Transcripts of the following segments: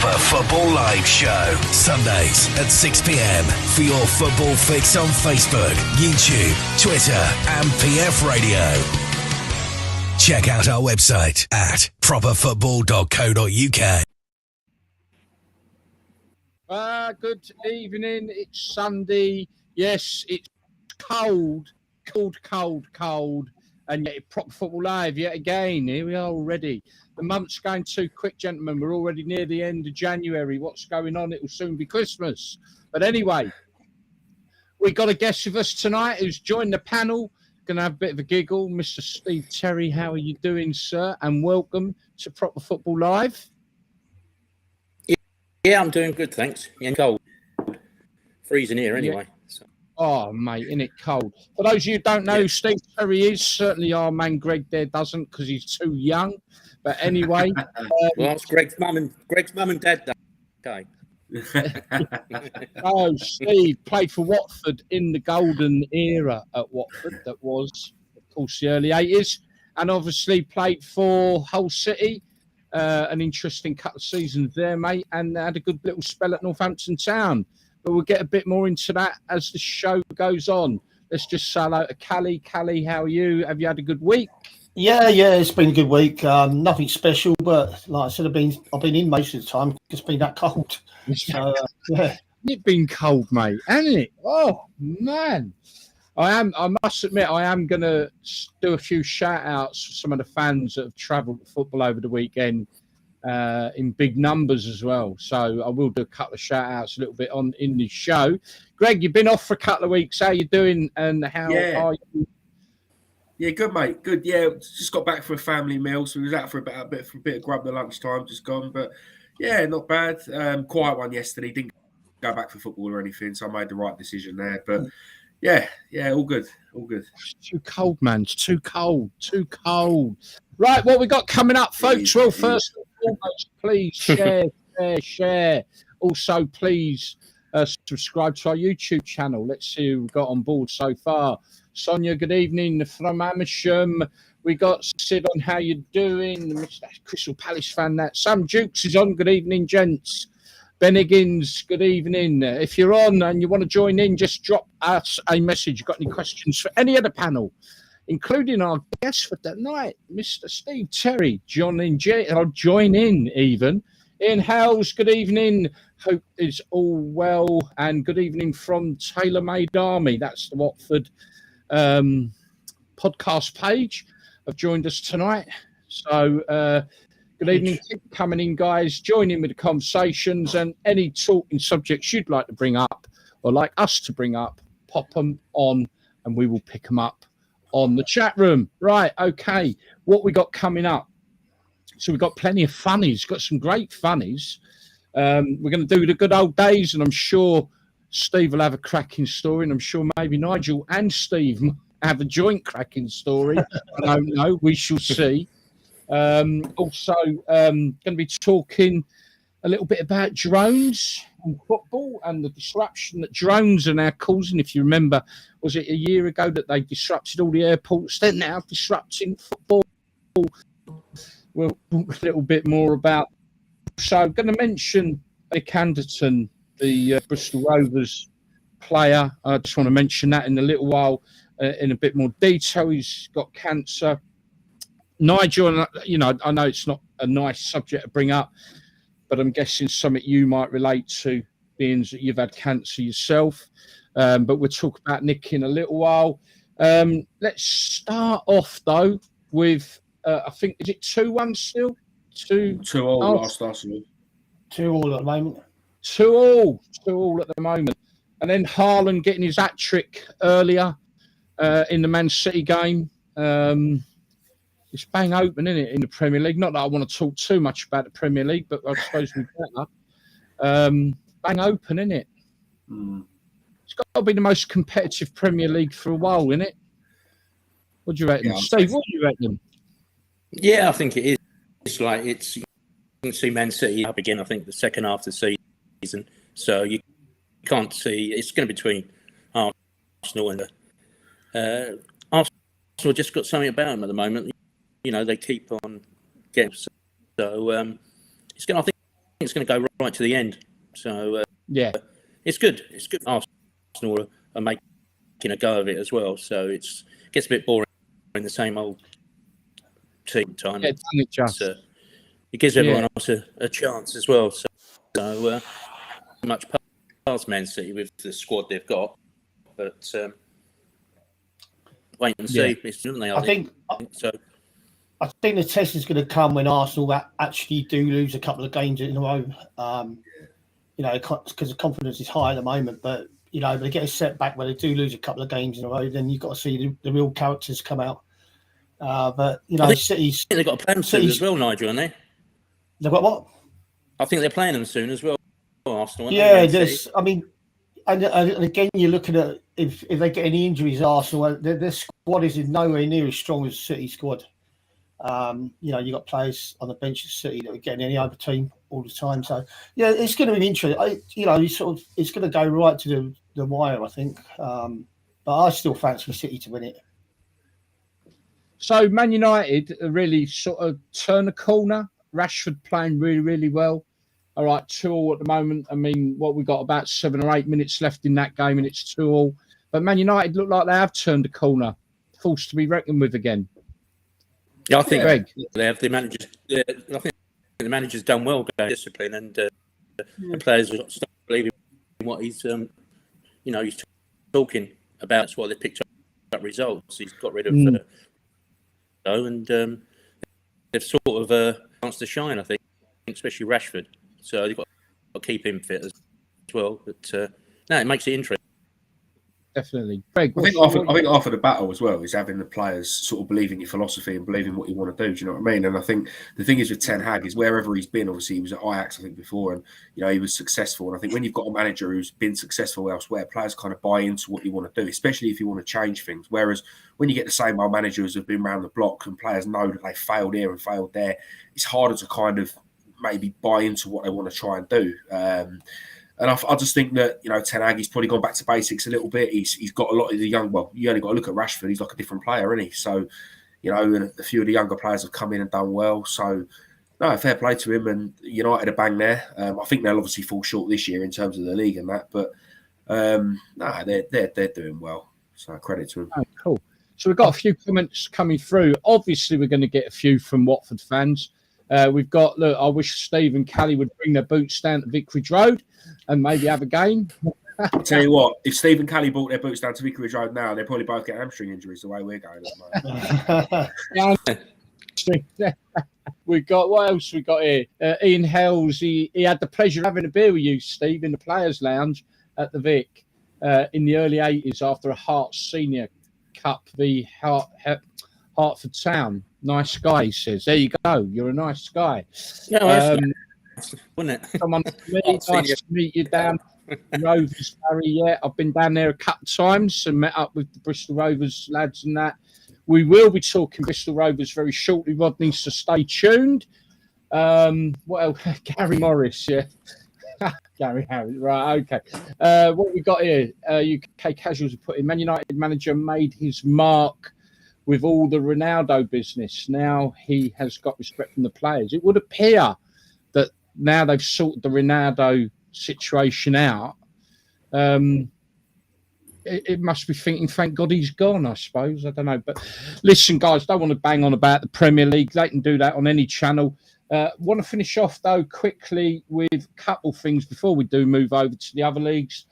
Proper Football Live Show. Sundays at 6 p.m. for your football fix on Facebook, YouTube, Twitter and PF Radio. Check out our website at properfootball.co.uk. Good evening. It's Sunday. Yes, it's cold. And yet, Proper Football Live yet again. Here we are already. The month's going too quick, gentlemen. We're already near the end of January. What's going on? It will soon be Christmas. But anyway, we've got a guest with us tonight who's joined the panel. Going to have a bit of a giggle. Mr. Steve Terry, how are you doing, sir? And welcome to Proper Football Live. Yeah, I'm doing good, thanks. Yeah, cold. Freezing here anyway. Yeah. So. Oh, mate, isn't it cold? For those of you who don't know who Steve Terry is, certainly our man Greg there doesn't because he's too young. But anyway. Well, it's Greg's mum and dad. Okay. Oh, Steve played for Watford in the golden era at Watford. That was, of course, the early 80s. And obviously played for Hull City. An interesting couple of seasons there, mate. And had a good little spell at Northampton Town. But we'll get a bit more into that as the show goes on. Let's just say hello to Cally. Cally, how are you? Have you had a good week? Yeah, it's been a good week. Nothing special, but like I said, I've been in most of the time. It's been that cold. So, yeah. It's been cold, mate, hasn't it? Oh, man. I must admit, I am going to do a few shout-outs for some of the fans that have travelled to football over the weekend in big numbers as well. So I will do a couple of shout-outs a little bit on in the show. Greg, you've been off for a couple of weeks. How you doing and how are you? Yeah, good, mate. Good. Yeah, just got back for a family meal, so we was out for a bit of grub at lunchtime, just gone. But yeah, not bad. Quiet one yesterday. Didn't go back for football or anything, so I made the right decision there. But yeah, all good. It's too cold, man. It's too cold. Right, what we got coming up, folks? Well, first and foremost, please share. Also, please subscribe to our YouTube channel. Let's see who we've got on board so far. Sonia, good evening from Amersham. We got Sid on, how you doing? Mr. Crystal Palace fan, that. Sam Dukes is on, good evening, gents. Ben Higgins, good evening. If you're on and you want to join in, just drop us a message. You've got any questions for any of the panel, including our guest for tonight, Mr. Steve Terry. Join in even. Ian Howells, good evening. Hope is all well. And good evening from Tailor Made Army. That's the Watford podcast page. Have joined us tonight. So good evening. Keep coming in, guys. Join in with the conversations and any talking subjects you'd like to bring up or like us to bring up, pop them on and we will pick them up on the chat room. Right, okay. What we got coming up? So we've got plenty of funnies. Got some great funnies. We're going to do the good old days, and I'm sure Steve will have a cracking story, and I'm sure maybe Nigel and Steve have a joint cracking story. I don't know. We shall see. Also, going to be talking a little bit about drones and football and the disruption that drones are now causing. If you remember, was it a year ago that they disrupted all the airports? They're now disrupting football. We'll talk a little bit more about. So I'm going to mention Nick Anderton, the Bristol Rovers player. I just want to mention that in a little while in a bit more detail. He's got cancer. Nigel, I know it's not a nice subject to bring up, but I'm guessing something you might relate to, being that you've had cancer yourself. But we'll talk about Nick in a little while. Let's start off, though, with, I think, is it 2-1 still? 2-2 last Arsenal. 2-2 at the moment. 2-2 at the moment. And then Haaland getting his hat-trick earlier in the Man City game. It's bang open, isn't it, in the Premier League? Not that I want to talk too much about the Premier League, but I suppose we better. Bang open, isn't it? It's got to be the most competitive Premier League for a while, isn't it? What do you reckon? Steve, what do you reckon? Yeah, I think it is. It's like you can see Man City up again, I think, the second half of the season. So you can't see, it's going to be between Arsenal and Arsenal just got something about them at the moment. They keep on getting. So it's going. I think it's going to go right to the end. So it's good. It's good. Arsenal are making a go of it as well. So it gets a bit boring in the same old team time. It gives everyone else a chance as well. So much past Man City with the squad they've got, but wait and see. I think the test is going to come when Arsenal actually do lose a couple of games in a row. Because the confidence is high at the moment, but they get a setback where they do lose a couple of games in a row, then you've got to see the real characters come out. But City's they've got a plan soon as well, Nigel, haven't they? They've got what? I think they're playing them soon as well. Arsenal. Yeah, and again, you're looking at if they get any injuries, Arsenal, their squad is nowhere near as strong as City's squad. You've got players on the bench of City that are getting any other team all the time. So, it's going to be interesting. It's going to go right to the wire, I think. But I still fancy City to win it. So, Man United really sort of turn a corner. Rashford playing really, really well. All right, 2-2 at the moment. I mean, we got about 7 or 8 minutes left in that game, and it's 2-2. But Man United look like they have turned a corner, forced to be reckoned with again. Yeah, I think they have the managers. I think the manager's done well, going discipline, and the players are starting to believe in what he's, he's talking about. That's why they picked up results. He's got rid of and they've sort of a chance to shine. I think, especially Rashford. So they've got to keep him fit as well. But it makes it interesting. Definitely. Greg, I think after the battle as well is having the players sort of believe in your philosophy and believe in what you want to do. Do you know what I mean? And I think the thing is with Ten Hag is wherever he's been, obviously he was at Ajax, I think, before, and he was successful. And I think when you've got a manager who's been successful elsewhere, players kind of buy into what you want to do, especially if you want to change things. Whereas when you get the same old managers who've been around the block and players know that they failed here and failed there, it's harder to kind of maybe buy into what they want to try and do. And I just think that, Ten Hag, he's probably gone back to basics a little bit. He's got a lot of the young, you only got to look at Rashford. He's like a different player, isn't he? So, and a few of the younger players have come in and done well. So, no, fair play to him. And United are bang there. I think they'll obviously fall short this year in terms of the league and that. But, they're doing well. So, credit to them. Oh, cool. So, we've got a few comments coming through. Obviously, we're going to get a few from Watford fans. We've got, I wish Steve and Cally would bring their boots down to Vicarage Road and maybe have a game. I'll tell you what, if Steve and Cally brought their boots down to Vicarage Road now, they'll probably both get hamstring injuries the way we're going at the moment. We've got, what else we got here? Ian Hells, he had the pleasure of having a beer with you, Steve, in the Players' Lounge at the Vic in the early 80s after a Hearts Senior Cup v Hertford Town. Nice guy, he says. There you go. You're a nice guy. Yeah, wasn't it? Someone nice to meet you down Rovers, Barry. Yeah, I've been down there a couple of times and met up with the Bristol Rovers lads and that. We will be talking Bristol Rovers very shortly, Rodney, so stay tuned. What else? Gary Morris, yeah. Gary Harris, right, okay. What we got here? UK Casuals have put in, Man United manager made his mark with all the Ronaldo business. Now he has got respect from the players. It would appear that now they've sorted the Ronaldo situation out. It must be thinking, thank God he's gone, I suppose. I don't know. But listen, guys, don't want to bang on about the Premier League. They can do that on any channel. Want to finish off, though, quickly with a couple things before we do move over to the other leagues.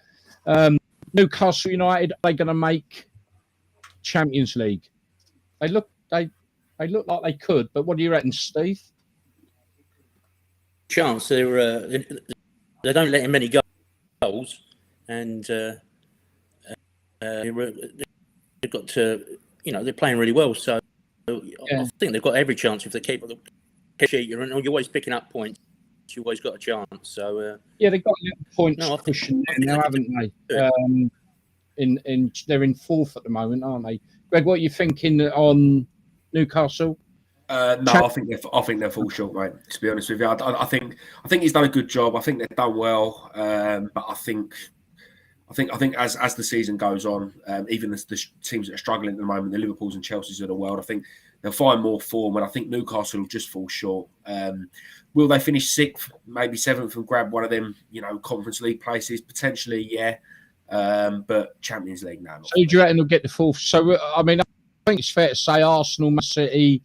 Newcastle United, are they going to make Champions League? They look like they could, but what do you reckon, Steve? Chance. They don't let in many goals, and they've got to, they're playing really well. So I think they've got every chance if they keep the sheet. You're always picking up points. You always got a chance. So they've got points pushing now, haven't they? They're in fourth at the moment, aren't they? Greg, what are you thinking on Newcastle? No, I think they're fall short, mate. To be honest with you, I think he's done a good job. I think they've done well, but I think as the season goes on, even the teams that are struggling at the moment, the Liverpools and Chelseas of the world, I think they'll find more form, and I think Newcastle will just fall short. Will they finish 6th, maybe 7th, and grab one of them, Conference League places? Potentially, yeah. But Champions League, no. So do you reckon they'll get the 4th? So, I mean, I think it's fair to say Arsenal, Man City,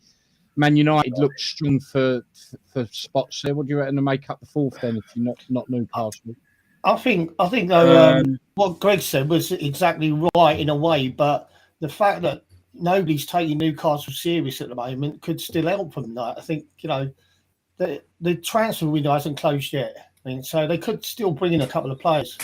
Man United look strong for spots there. What do you reckon to make up the 4th then, if you're not Newcastle? I think though, what Greg said was exactly right in a way, but the fact that nobody's taking Newcastle serious at the moment could still help them. I think, the transfer window hasn't closed yet. I mean, so they could still bring in a couple of players.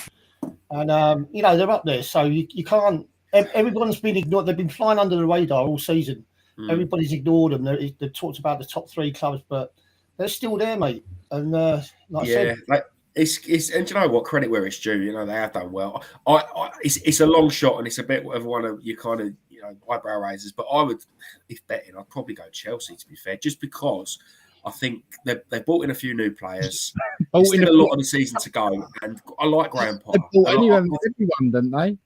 And, they're up there. So you can't – everyone's been ignored. They've been flying under the radar all season. Everybody's ignored them. They talked about the top 3 clubs, but they're still there, mate. And I said – It's and do you know what, credit where it's due. They have done well. It's a long shot, and it's a bit of one of your kind of eyebrow raisers. But I would, if betting, I'd probably go Chelsea, to be fair, just because I think they've bought in a few new players. There's still a lot of the season to go, and I like Graham Potter. They bought everyone, didn't they?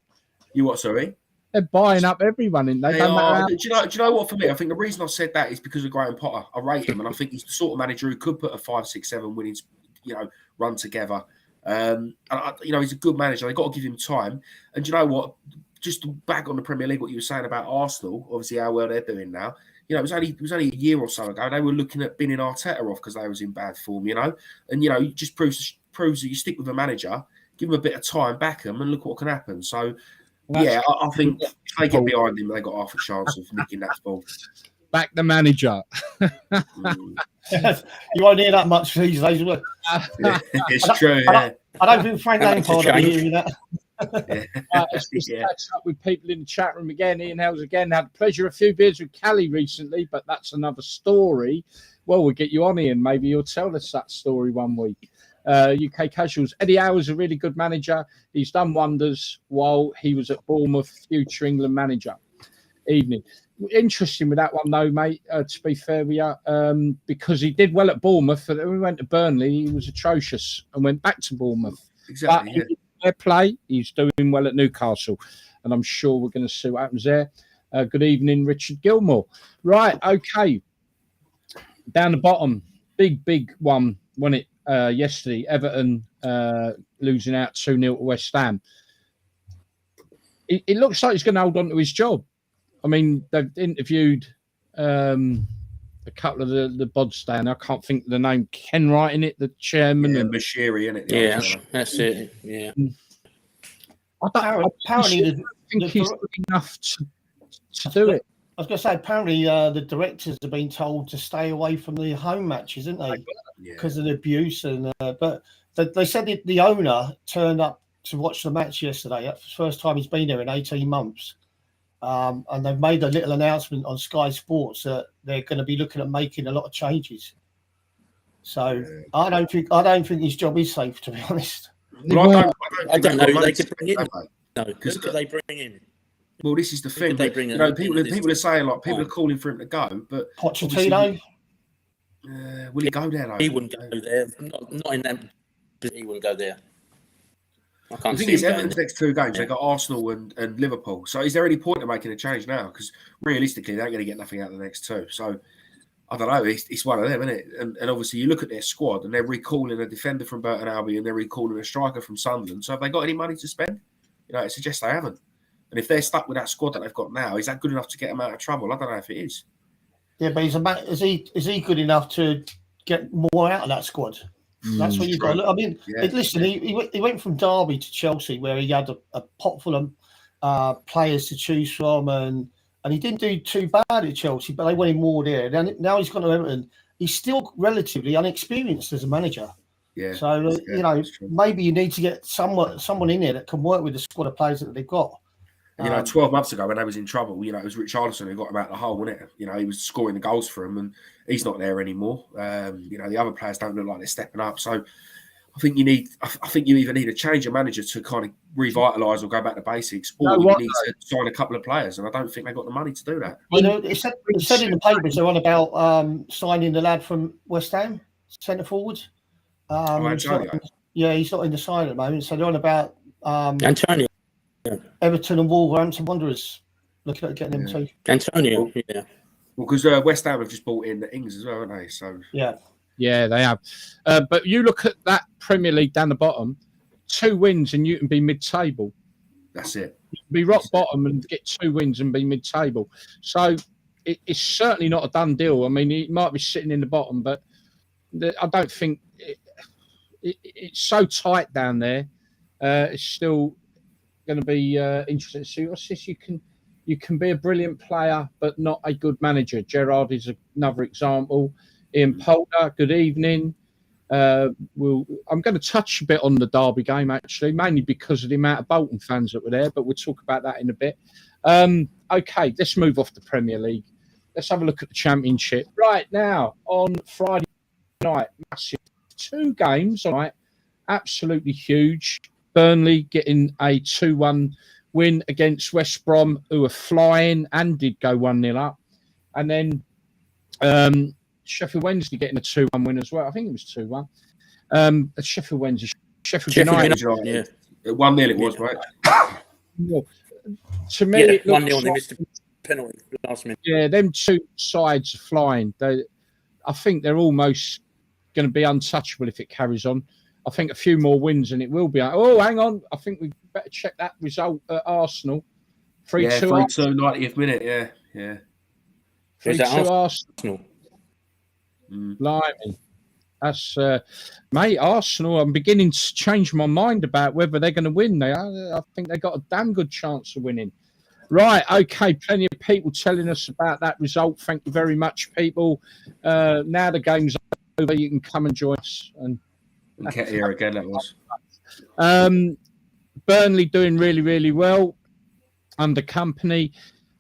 You what? Sorry. They're buying up everyone, and they are. Do you know what? For me, I think the reason I said that is because of Graham Potter. I rate him, and I think he's the sort of manager who could put a 5, 6, 7 winning, run together. And he's a good manager. They've got to give him time. And do you know what? Just back on the Premier League, what you were saying about Arsenal, obviously how well they're doing now. It was only a year or so ago they were looking at binning Arteta off because they was in bad form. And it just proves that you stick with a manager, give him a bit of time, back him, and look what can happen. So I think if they get behind him, they got half a chance of nicking that ball. Back the manager. You won't hear that much these days. It's true. Yeah. I don't think Frank Lampard will be hearing that. Let's catch up with people in the chat room again. Ian Hells again. Had the pleasure of a few beers with Cally recently, but that's another story. Well, we'll get you on, Ian. Maybe you'll tell us that story one week. UK Casuals. Eddie Howe's a really good manager. He's done wonders while he was at Bournemouth, future England manager. Evening. Interesting with that one, though, mate, to be fair with you, because he did well at Bournemouth, but then we went to Burnley, he was atrocious and went back to Bournemouth. Exactly. But he did play, he's doing well at Newcastle, and I'm sure we're going to see what happens there. Good evening, Richard Gilmore. Right, okay. Down the bottom, big one, wasn't it, yesterday? Everton losing out 2-0 to West Ham. It looks like he's going to hold on to his job. I mean, they've interviewed a couple of the bods down. I can't think of the name. Ken Wright in it, the chairman. And Bashiri in it. Yeah, that's it. Yeah. I think he's good enough to do it. I was going to say, apparently the directors have been told to stay away from the home matches, isn't they? Because of the abuse. But they said the owner turned up to watch the match yesterday. That's the first time he's been there in 18 months. And they've made a little announcement on Sky Sports that they're going to be looking at making a lot of changes. So I don't think his job is safe, to be honest. Well, I don't know. They could bring in. No, because could they bring in? Well, this is the thing. People are saying people are calling for him to go, but Pochettino. Will he go there? Though? He wouldn't go there. Not in that. He wouldn't go there. I can't the thing is, Everton's next 2 games, they've got Arsenal and Liverpool. So is there any point in making a change now? Because realistically, they ain't going to get nothing out of the next 2. So I don't know. It's one of them, isn't it? And obviously, you look at their squad and they're recalling a defender from Burton Albion and they're recalling a striker from Sunderland. So have they got any money to spend? It suggests they haven't. And if they're stuck with that squad that they've got now, is that good enough to get them out of trouble? I don't know if it is. Yeah, but is he good enough to get more out of that squad? That's what you've got to look. I mean, listen, he went from Derby to Chelsea where he had a pot full of players to choose from, and he didn't do too bad at Chelsea, but they wanted more there. Now he's gone to Everton. He's still relatively unexperienced as a manager. Yeah. So, maybe you need to get someone in there that can work with the squad of players that they've got. 12 months ago when they was in trouble, it was Richarlison who got him out of the hole, wasn't it? He was scoring the goals for him, and he's not there anymore. The other players don't look like they're stepping up. So I think you either need to change your manager to kind of revitalise or go back to basics, or you need to sign a couple of players, and I don't think they've got the money to do that. It said in the papers they're on about signing the lad from West Ham, centre forward. Antonio. He's not in the side at the moment, so they're on about Antonio. Everton and Wolverhampton Wanderers looking at getting him too. Antonio, yeah. Well, because West Ham have just bought in the Ings as well, haven't they? So yeah, they have. But you look at that Premier League down the bottom, 2 wins and you can be mid-table. That's it. You can be rock bottom and get 2 wins and be mid-table. So it's certainly not a done deal. I mean, he might be sitting in the bottom, but I don't think it's so tight down there. It's still going to be interesting to see. What's this? You can be a brilliant player, but not a good manager. Gerrard is another example. Ian Poulter, good evening. I'm going to touch a bit on the Derby game, actually, mainly because of the amount of Bolton fans that were there, but we'll talk about that in a bit. Okay, let's move off the Premier League. Let's have a look at the Championship. Right now, on Friday night, massive 2 games, all right, absolutely huge. Burnley getting a 2-1 win against West Brom, who are flying and did go 1-0 up. And then Sheffield Wednesday getting a 2-1 win as well. I think it was 2-1. Sheffield Wednesday. Sheffield United. Yeah. 1-0 it was, right? Well, to me, it 1-0 they missed a penalty last minute. Yeah, them 2 sides are flying. I think they're almost going to be untouchable if it carries on. I think a few more wins and it will be. Oh, hang on. I think we better check that result at Arsenal. 3-2. 3-2, 90th minute. Yeah. 3-2 Arsenal. Blimey. That's, mate, Arsenal, I'm beginning to change my mind about whether they're going to win. I think they've got a damn good chance of winning. Right, okay, plenty of people telling us about that result. Thank you very much, people. Now the game's over, you can come and join us. And get here again, that was. Burnley doing really, really well under company.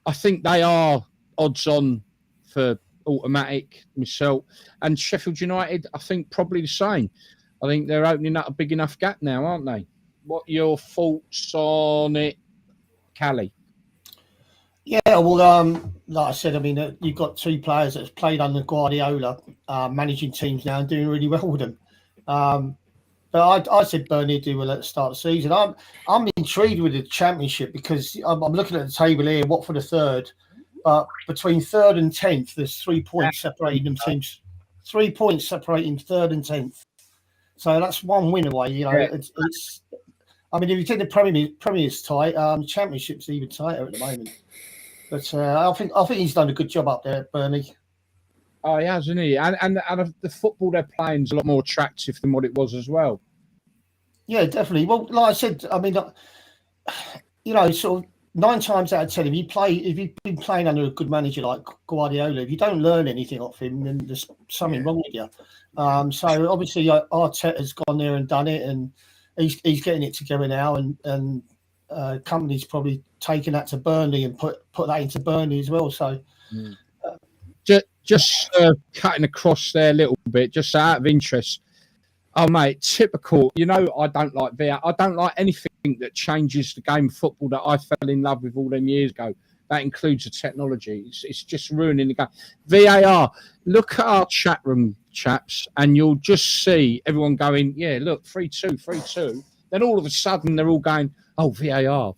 I think they are odds on for automatic myself. And Sheffield United, I think probably the same. I think they're opening up a big enough gap now, aren't they? What are your thoughts on it, Cally? Yeah, well, like I said, I mean, you've got 2 players that have played under Guardiola, managing teams now and doing really well with them. But I said Burnley do well at the start of the season. I'm intrigued with the Championship because I'm looking at the table here. Watford are 3rd, but between 3rd and 10th, there's 3 points separating them teams. 3 points separating 3rd and 10th. So that's 1 win away. You know, it's. I mean, if you take the Premier's tight, the Championship's even tighter at the moment. But I think he's done a good job up there at Burnley. Oh, he has, hasn't he? And the football they're playing is a lot more attractive than what it was as well. Yeah, definitely. Well, like I said, I mean, you know, sort of 9 times out of 10, if you've been playing under a good manager like Guardiola, if you don't learn anything off him, then there's something wrong with you. So obviously, Arteta's gone there and done it, and he's getting it together now, and company's probably taken that to Burnley and put that into Burnley as well. So. Just cutting across there a little bit, just out of interest. Oh, mate, typical. You know, I don't like VAR. I don't like anything that changes the game of football that I fell in love with all them years ago. That includes the technology. It's just ruining the game. VAR. Look at our chat room, chaps, and you'll just see everyone going, yeah, look, 3-2, 3-2. Then all of a sudden they're all going, oh, VAR.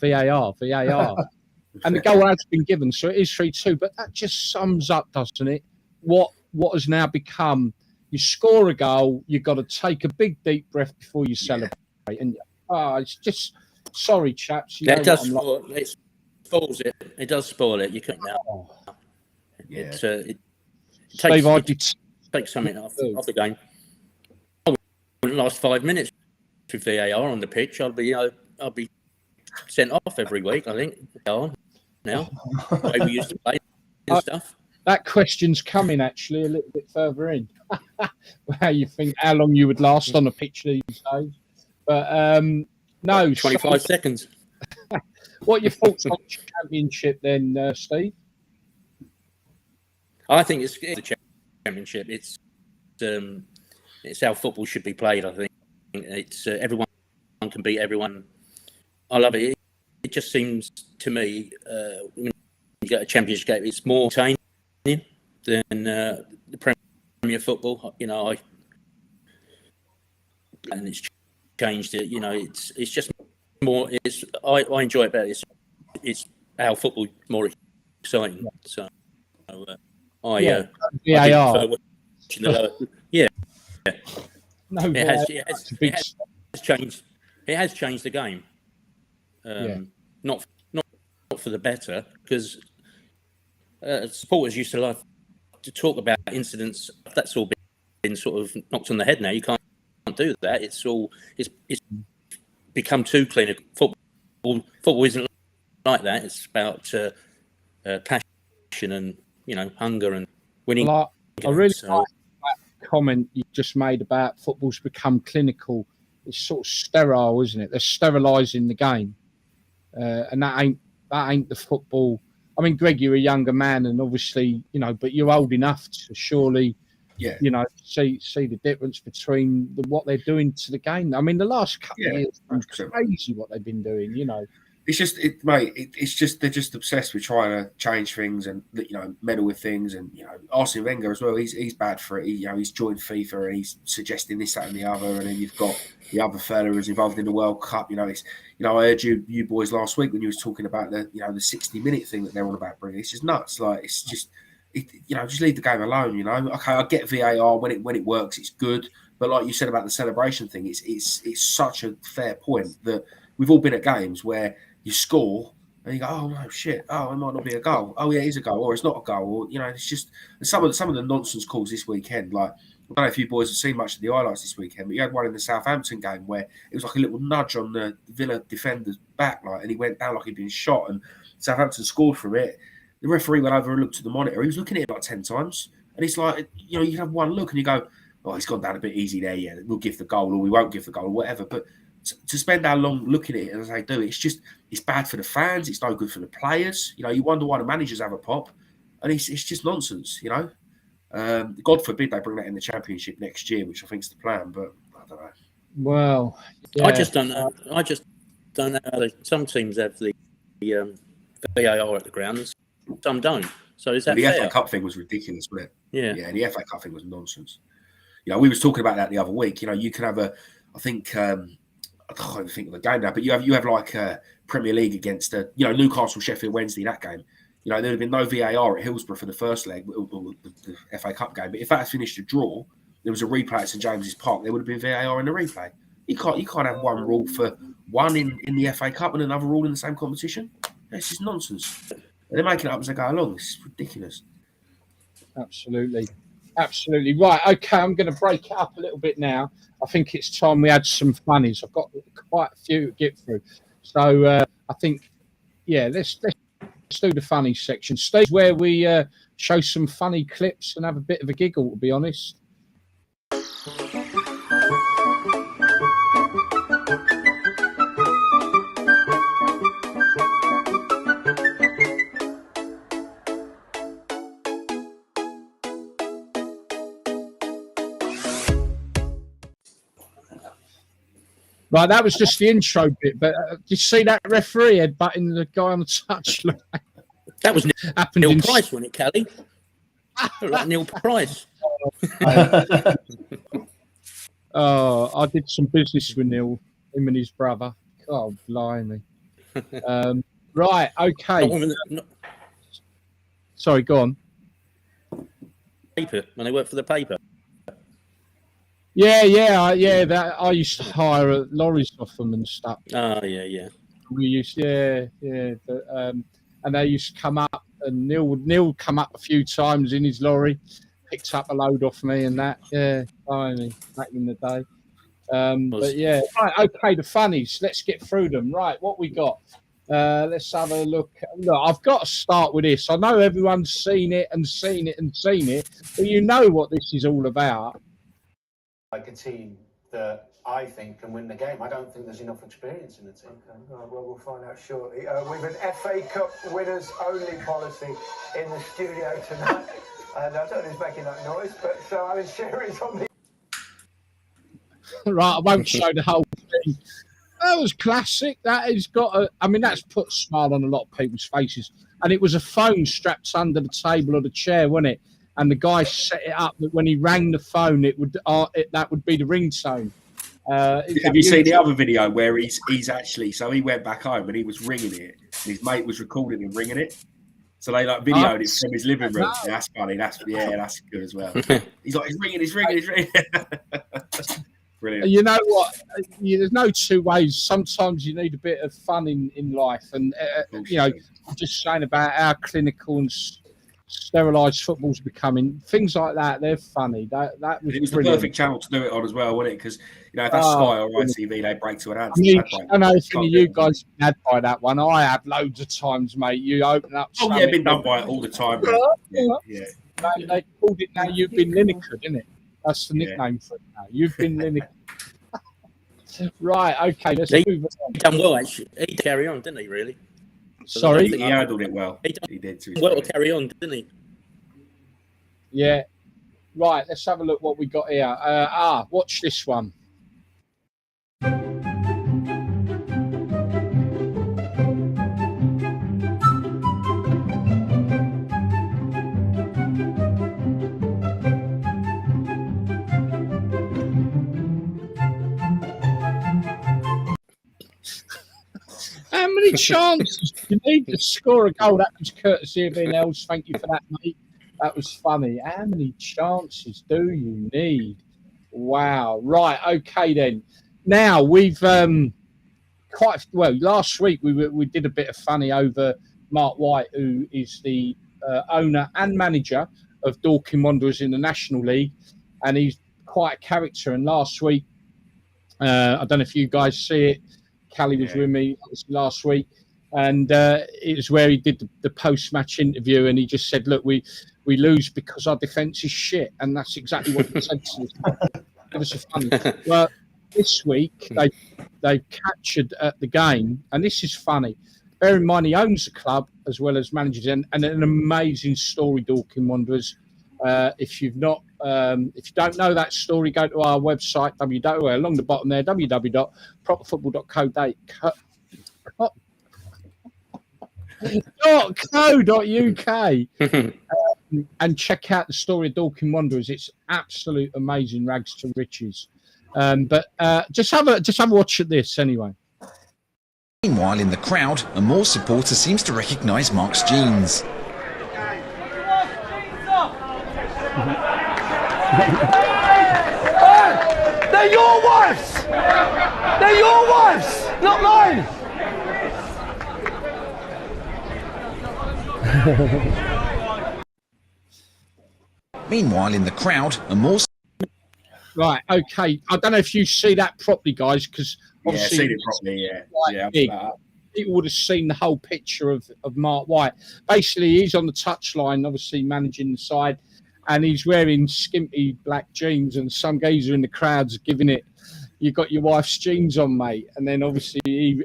And the goal has been given, so it is 3-2. But that just sums up, doesn't it, what has now become, you score a goal, you've got to take a big, deep breath before you celebrate. And it's just, sorry, chaps. That does spoil it. It spoils it. It does spoil it. You can't now. It takes something off the game. I wouldn't last 5 minutes with VAR on the pitch. I'll be sent off every week, I think. Now, the way we used to play and stuff. That question's coming actually a little bit further in. How long you would last on a pitch these days? But no, 25 seconds. What are your thoughts on the Championship then, Steve? I think it's the Championship. It's how football should be played. I think it's everyone can beat everyone. I love it. It just seems to me when you get a Championship game, it's more entertaining than the Premier football. You know, and it's changed it. You know, it's just more. I enjoy it better. It's how football more exciting. So I VAR. prefer watching the lower. Yeah, No, it has changed. It has changed the game. Not for the better, because supporters used to like to talk about incidents. That's all been sort of knocked on the head now. You can't do that. It's become too clinical. Football isn't like that. It's about passion and hunger and winning. Well, I really like that comment you just made about football's become clinical. It's sort of sterile, isn't it? They're sterilising the game, and that ain't the football. I mean, Greg, you're a younger man, and obviously, but you're old enough to surely, see the difference between what they're doing to the game. I mean, the last couple of years, it's crazy what they've been doing. It's just, mate. It's just they're just obsessed with trying to change things and meddle with things. And Arsene Wenger as well. He's bad for it. He's joined FIFA and he's suggesting this, that, and the other. And then you've got the other fella who's involved in the World Cup. I heard you boys last week when you was talking about the 60-minute thing that they're on about bringing. It's just nuts. Like it's just, just leave the game alone. Okay, I get VAR when it works, it's good. But like you said about the celebration thing, it's such a fair point that we've all been at games where you score and you go, oh no, shit, oh, it might not be a goal. Oh yeah, it's a goal, or it's not a goal, or it's just some of the nonsense calls this weekend. Like, I don't know if you boys have seen much of the highlights this weekend, but you had one in the Southampton game where it was like a little nudge on the Villa defender's back, and he went down like he'd been shot, and Southampton scored from it. The referee went over and looked at the monitor. He was looking at it like 10 times, and it's like, you have one look and you go, oh, he's gone down a bit easy there. Yeah, we'll give the goal, or we won't give the goal, or whatever. But to spend how long looking at it as they do, it's bad for the fans. It's no good for the players. You wonder why the managers have a pop, and it's just nonsense. God forbid they bring that in the Championship next year, which I think is the plan. But I don't know. Well, yeah. I just don't know. I just don't know how some teams have the VAR at the ground, and some don't. So is that the fair? FA Cup thing was ridiculous, wasn't it? Yeah. The FA Cup thing was nonsense. We was talking about that the other week. You can have I think. I can't even think of the game now, but you have like a Premier League against Newcastle, Sheffield Wednesday, that game. There'd have been no VAR at Hillsborough for the first leg, the FA Cup game. But if that had finished a draw, there was a replay at St James's Park, there would have been VAR in the replay. You can't have one rule for one in the FA Cup and another rule in the same competition. It's just nonsense. And they're making it up as they go along. It's ridiculous. Absolutely. Right, okay, I'm going to break it up a little bit now. I think it's time we had some funnies. I've got quite a few to get through. So I think, let's do the funny section. Steve, where we show some funny clips and have a bit of a giggle, to be honest. Right, that was just the intro bit, but did you see that referee headbutting the guy on the touchline? That was Neil Price, wasn't it, Cally? Like Neil Price. Oh, I did some business with Neil, him and his brother. God, blimey. Right, okay. Sorry, go on. Paper, when they work for the paper. Yeah. That I used to hire lorries off them and stuff. Oh, yeah. We used, but, and they used to come up, and Neil would come up a few times in his lorry, picked up a load off me and that. Yeah, finally, back in the day. But yeah, right, okay, the funnies. Let's get through them. Right, what we got? Let's have a look. Look, I've got to start with this. I know everyone's seen it, but you know what this is all about. Like a team that I think can win the game. I don't think there's enough experience in the team. Okay, well, we'll find out shortly. We've an FA Cup winners only policy in the studio tonight. And I don't know who's making that noise, but so Alan Sherry's on the... Right, I won't show the whole thing. That was classic. That has got that's put a smile on a lot of people's faces. And it was a phone strapped under the table or the chair, wasn't it? And the guy set it up that when he rang the phone, that would be the ringtone. Have you seen the other video where he's actually, so he went back home and he was ringing it, and his mate was recording him ringing it? So they like videoed it from his living room. Yeah, that's funny. That's good as well. He's like, he's ringing. Brilliant. You know what? There's no two ways. Sometimes you need a bit of fun in life, and you know, just saying about how clinical and sterilised football's becoming. Things like that, they're funny. That was it was brilliant. The perfect channel to do it on as well, wasn't it? Because if that's Sky or ITV, they break to an ad. I mean, I don't know if any of you guys have been had by that one. I have loads of times, mate. You open up. Oh yeah, been done by it all the time. Yeah. They called it now. You've been Lineker, isn't it? That's the nickname for it now. You've been Lineker. Right. Okay. Let's move on. He done well, actually. He carry on, didn't he? Really? Sorry. He handled it well. He did well to carry on, didn't he? Yeah. Right. Let's have a look what we got here. Watch this one. How many chances do you need to score a goal? That was courtesy of Els. Thank you for that, mate. That was funny. How many chances do you need? Wow. Right. Okay, then. Now, we've last week we did a bit of funny over Mark White, who is the owner and manager of Dorking Wanderers in the National League, and he's quite a character. And last week, I don't know if you guys see it, Cally was with me last week, and it was where he did the post-match interview, and he just said, look, we lose because our defence is shit, and that's exactly what he said to us. It was funny. Well, this week, they captured at the game, and this is funny. Bear in mind, he owns the club as well as manages it, and an amazing story, Dorking Wanderers. If you don't know that story, go to our website, along the bottom there, www.properfootball.co.uk and check out the story of Dorking Wanderers. It's absolute amazing, rags to riches. But just have a watch at this anyway. Meanwhile, in the crowd, a more supporter seems to recognise Mark's jeans. They're your wives! They're your wives, not mine! Meanwhile, in the crowd, a more... Right, okay. I don't know if you see that properly, guys, because obviously... seen it properly, People would have seen the whole picture of Mark White. Basically, he's on the touchline, obviously managing the side, and he's wearing skimpy black jeans, and some geezer in the crowd's giving it, you got your wife's jeans on, mate. And then obviously, he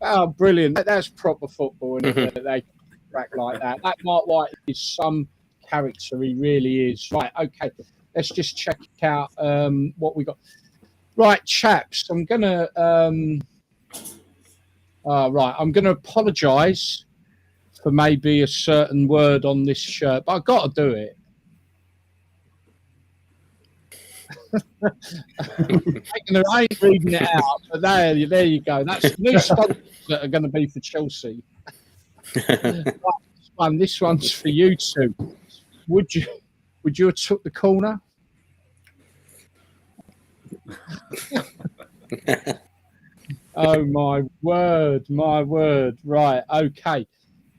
oh, brilliant. That's proper football, and they crack like that. That Mark White is some character, he really is. Right, okay, let's just check out what we got. Right, chaps, I'm going to apologise for maybe a certain word on this shirt, but I've got to do it. I ain't reading it out, but there you go. That's new sponsors that are going to be for Chelsea. Right, this one's for you two. Would you have took the corner? Oh my word! Right, okay.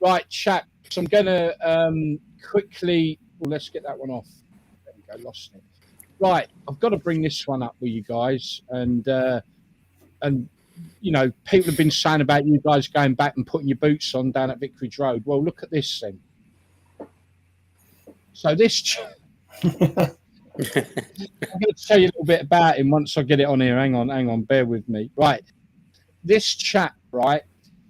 Right, chaps, I'm going to quickly... Well, let's get that one off. There we go, lost it. Right, I've got to bring this one up with you guys. And you know, people have been saying about you guys going back and putting your boots on down at Vicarage Road. Well, look at this then. So this... I'm going to tell you a little bit about him once I get it on here. Hang on, bear with me. Right, this chap, right,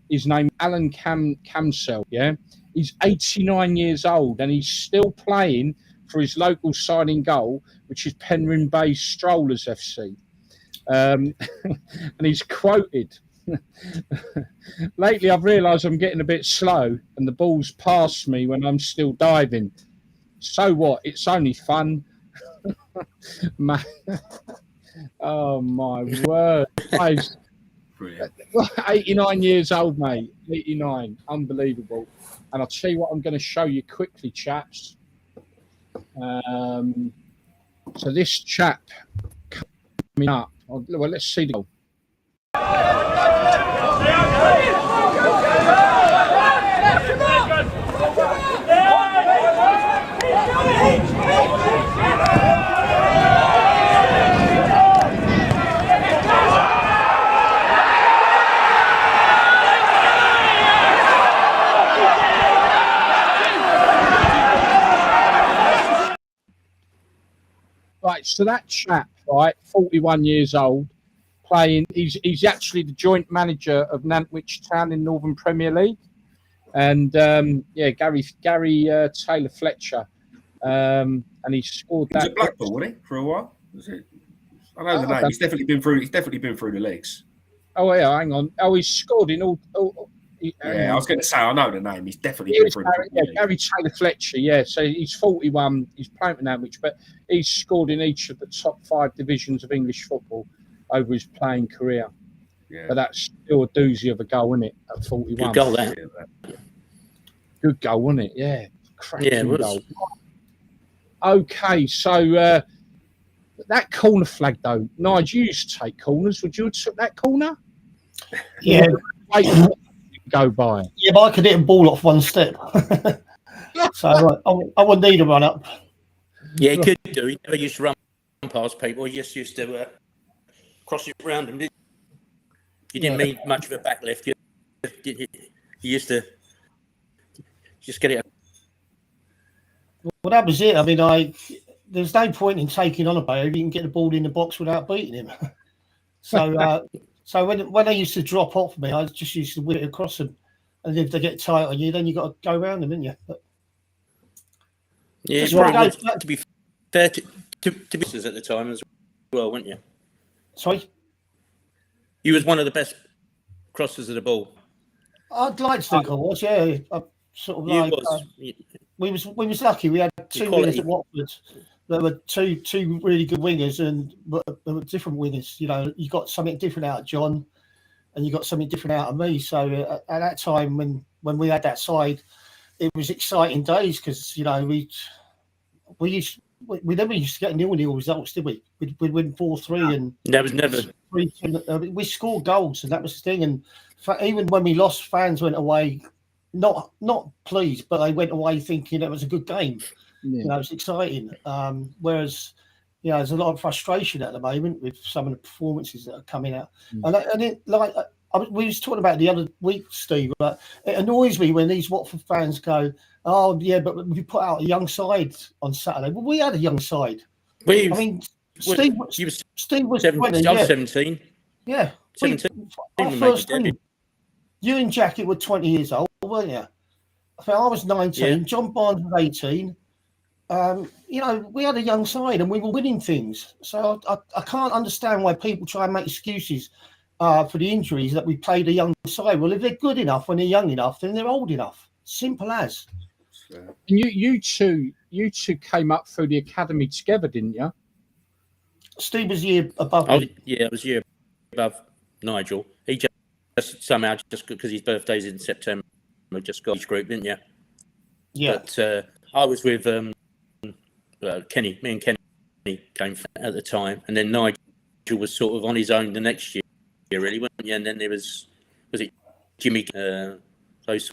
is named Alan Camsell, yeah? He's 89 years old and he's still playing for his local side in goal, which is Penryn Bay Strollers FC. And he's quoted, lately I've realised I'm getting a bit slow and the ball's past me when I'm still diving. So what? It's only fun. Oh, my word. Guys, Brilliant. 89 years old, mate. 89. Unbelievable. And I'll tell you what I'm going to show you quickly, chaps. So this chap coming up. Well, let's see the goal. Right, so that chap, right, 41 years old, playing. He's actually the joint manager of Nantwich Town in Northern Premier League, and Gary Taylor Fletcher, and he scored He was that. at Blackpool, wasn't he, for a while? Was it? I know the name. He's definitely been through. He's definitely been through the leagues. Oh yeah, hang on. Oh, he's scored in all. I was going to say I know the name. He's definitely been through. Gary Taylor Fletcher. Yeah, so he's 41. He's playing for Nantwich, but he's scored in each of the top 5 divisions of English football over his playing career. Yeah. But that's still a doozy of a goal, isn't it? At 41. Good goal, that. Good goal, wasn't it? Yeah, cracking goal. Okay, so that corner flag though, Nigel, you used to take corners. Would you have took that corner? Yeah. Go by. Yeah, but I could hit a ball off one step. So I would need a run up. Yeah, he could do. He never used to run past people. He just used to cross it round them. You didn't need much of a back lift. You used to just get it. Well, that was it. I mean, there's no point in taking on a player if you can get the ball in the box without beating him. So when they used to drop off me, I just used to whip it across them. And if they get tight on you, then you got to go around them, didn't you? But yeah, to be fair to be at the time as well, weren't you? Sorry? You was one of the best crossers of the ball. I'd like to think I was, yeah. I sort of like we was lucky. We had 2 wingers at Watford. There were two really good wingers, and there were different wingers. You know, you got something different out of John, and you got something different out of me. So at that time, when we had that side, it was exciting days because you know we never used to get 0-0 results, did we? We'd win 4-3, and there was never. We scored goals, and that was the thing. And even when we lost, fans went away not pleased, but they went away thinking it was a good game. Yeah. You know, it's exciting. Whereas, you know, there's a lot of frustration at the moment with some of the performances that are coming out. We was talking about the other week, Steve, but it annoys me when these Watford fans go, "Oh, yeah, but we put out a young side on Saturday." Well, we had a young side. Steve was 17. Yeah, 17. Our first team. You and Jackie were 20 years old, weren't you? I was 19. Yeah. John Barnes was 18. You know, we had a young side and we were winning things. So I can't understand why people try and make excuses for the injuries that we played a young side. Well, if they're good enough when they're young enough, then they're old enough. Simple as. And you two came up through the academy together, didn't you? Steve was a year above me. Yeah, it was a year above Nigel. He just somehow, just because his birthday's in September, just got each group, didn't you? Yeah. But I was with Kenny. Me and Kenny came at the time, and then Nigel was sort of on his own the next year, really, wasn't he? And then there was it Jimmy? Those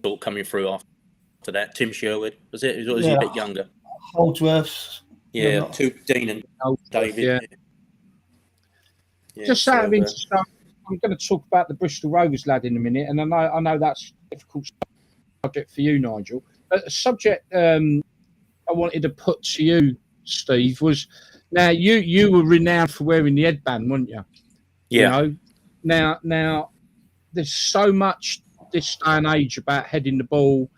sort of coming through after that. Tim Sherwood, was it? Or was he a bit younger? Holdsworth. Yeah, Dean and David. Yeah. Just out of interest, I'm going to talk about the Bristol Rovers lad in a minute, and I know that's a difficult subject for you, Nigel. But a subject I wanted to put to you, Steve, was now you were renowned for wearing the headband, weren't you? Yeah. You know, now there's so much this day and age about heading the ball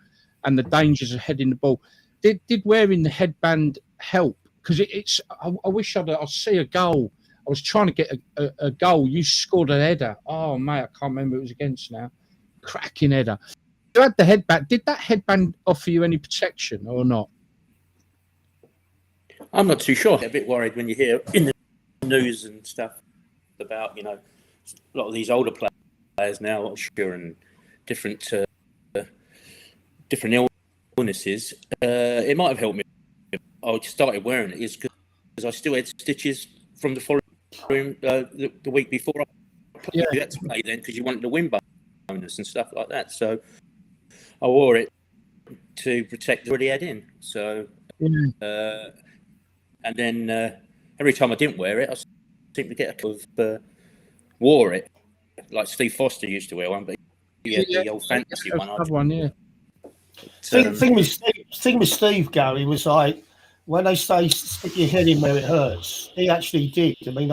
and the dangers of heading the ball. Did wearing the headband help? Because it's I wish I'd see a goal. I was trying to get a goal. You scored a header. Oh, mate, I can't remember who it was against now. Cracking header. You had the headband. Did that headband offer you any protection or not? I'm not too sure. I'm a bit worried when you hear in the news and stuff about, a lot of these older players now, sure, and different illnesses. It might have helped me. I started wearing it is because I still had stitches from the following the week before I played. Yeah. You had to play then because you wanted to win bonus and stuff like that. So I wore it to protect what he had in. So and then every time I didn't wear it, I seemed to get a couple of wore it like Steve Foster used to wear one, but he had the old fantasy one. Yeah. Thing with Steve, Gary, was like when they say stick your head in where it hurts, he actually did. I mean,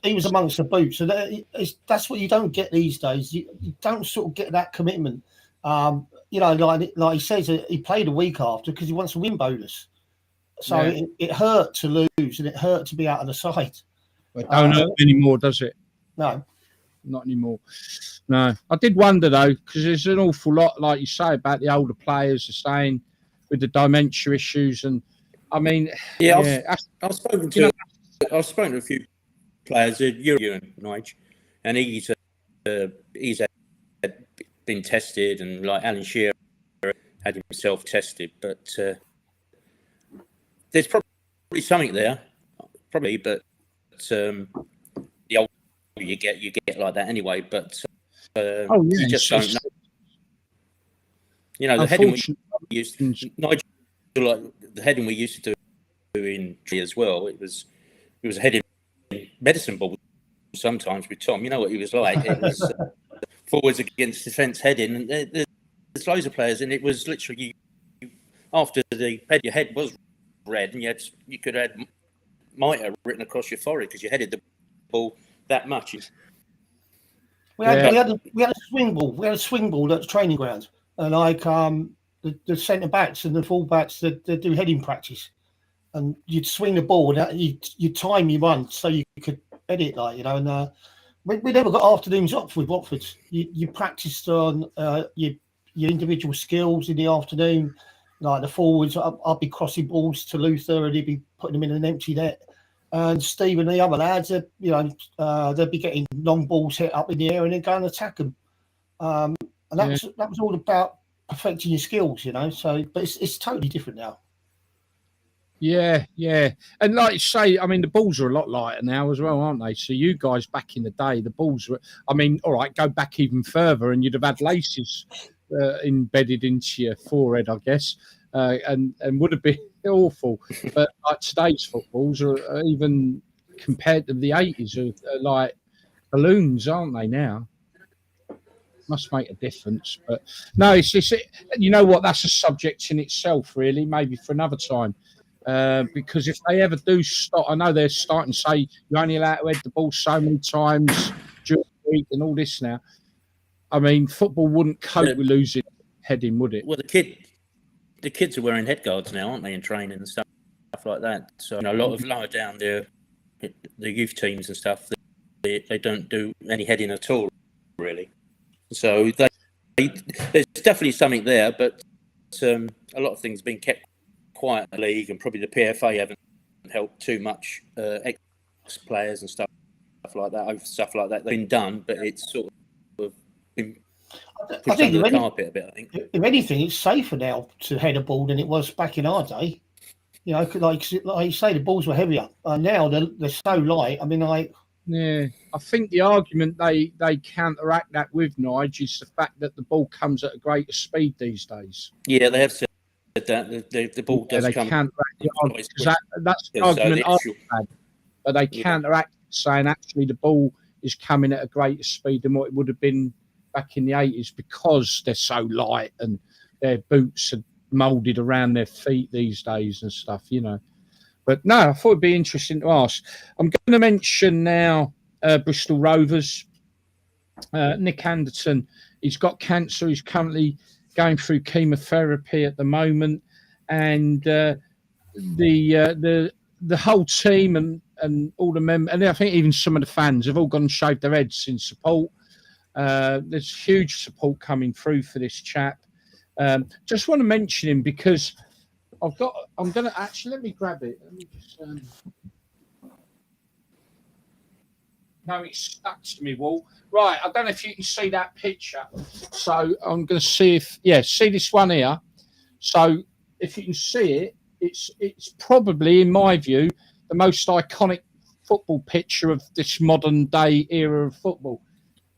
he was amongst the boots, and that's what you don't get these days. You don't sort of get that commitment. Like he says, he played a week after because he wants a win bonus. So it hurt to lose, and it hurt to be out of the side. It don't hurt anymore, does it? No. Not anymore. No. I did wonder, though, because there's an awful lot, like you say, about the older players are saying with the dementia issues. And, I mean... I've spoken to a few players, you and Nigel, and he's been tested, and like Alan Shearer had himself tested, but there's probably something there, but the older you get like that anyway. But you just don't know. You know, the heading we used to, Nigel, like the heading we used to do in tree as well. It was a heading medicine ball sometimes with Tom. You know what he was like. It was forwards against defence heading, and there's loads of players, and it was literally after your head was red, and you could have mitre written across your forehead because you headed the ball that much. We had a swing ball. We had a swing ball at the training ground, and like the centre backs and the full backs they do heading practice, and you'd swing the ball and you'd time your run so you could head it And we never got afternoons off with Watford. You practiced on your individual skills in the afternoon. Like the forwards, I'd be crossing balls to Luther, and he'd be putting them in an empty net. And Steve and the other lads, they'd be getting long balls hit up in the air and then go and attack them. And that was all about perfecting your skills, So, but it's totally different now. Yeah. And like you say, I mean, the balls are a lot lighter now as well, aren't they? So you guys back in the day, the balls were, I mean, all right, go back even further and you'd have had laces embedded into your forehead, I guess, and would have been awful. But like today's footballs are even compared to the 80s are like balloons, aren't they now? Must make a difference. But no, it's you know what, that's a subject in itself, really, maybe for another time. Because if they ever do stop, I know they're starting to say you're only allowed to head the ball so many times during the week and all this now. I mean, football wouldn't cope with losing heading, would it? Well, the kids are wearing head guards now, aren't they, in training and stuff like that. So a lot of lower down the youth teams and stuff, they don't do any heading at all, really. So there's definitely something there, but a lot of things have been kept quiet in the league, and probably the PFA haven't helped too much ex-players and stuff like that. They've been done, but it's sort of been pushed under the carpet a bit, I think. If anything, it's safer now to head a ball than it was back in our day. Like you say, the balls were heavier. Now they're so light. I mean, yeah, I think the argument they counteract that with, Nigel, is the fact that the ball comes at a greater speed these days. Yeah, they have said that the ball does come. Counteract the argument, because that's the argument I've had. But they counteract saying actually the ball is coming at a greater speed than what it would have been back in the 80s because they're so light and their boots are moulded around their feet these days and stuff, But no, I thought it'd be interesting to ask. I'm going to mention now Bristol Rovers. Nick Anderton, he's got cancer. He's currently going through chemotherapy at the moment, and the whole team and all the members, and I think even some of the fans have all gone and shaved their heads in support. There's huge support coming through for this chap. Just want to mention him because I'm going to, let me grab it. Let me just, No, it's stuck to me wall. Right, I don't know if you can see that picture. So I'm going to see if, see this one here. So if you can see it, it's probably, in my view, the most iconic football picture of this modern day era of football.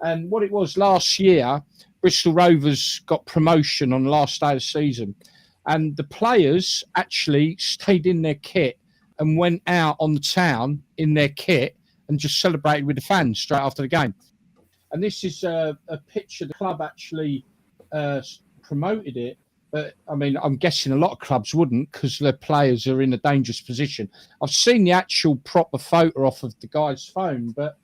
And what it was last year, Bristol Rovers got promotion on the last day of the season. And the players actually stayed in their kit and went out on the town in their kit and just celebrated with the fans straight after the game. And this is a picture. The club actually promoted it. But, I mean, I'm guessing a lot of clubs wouldn't because their players are in a dangerous position. I've seen the actual proper photo off of the guy's phone, but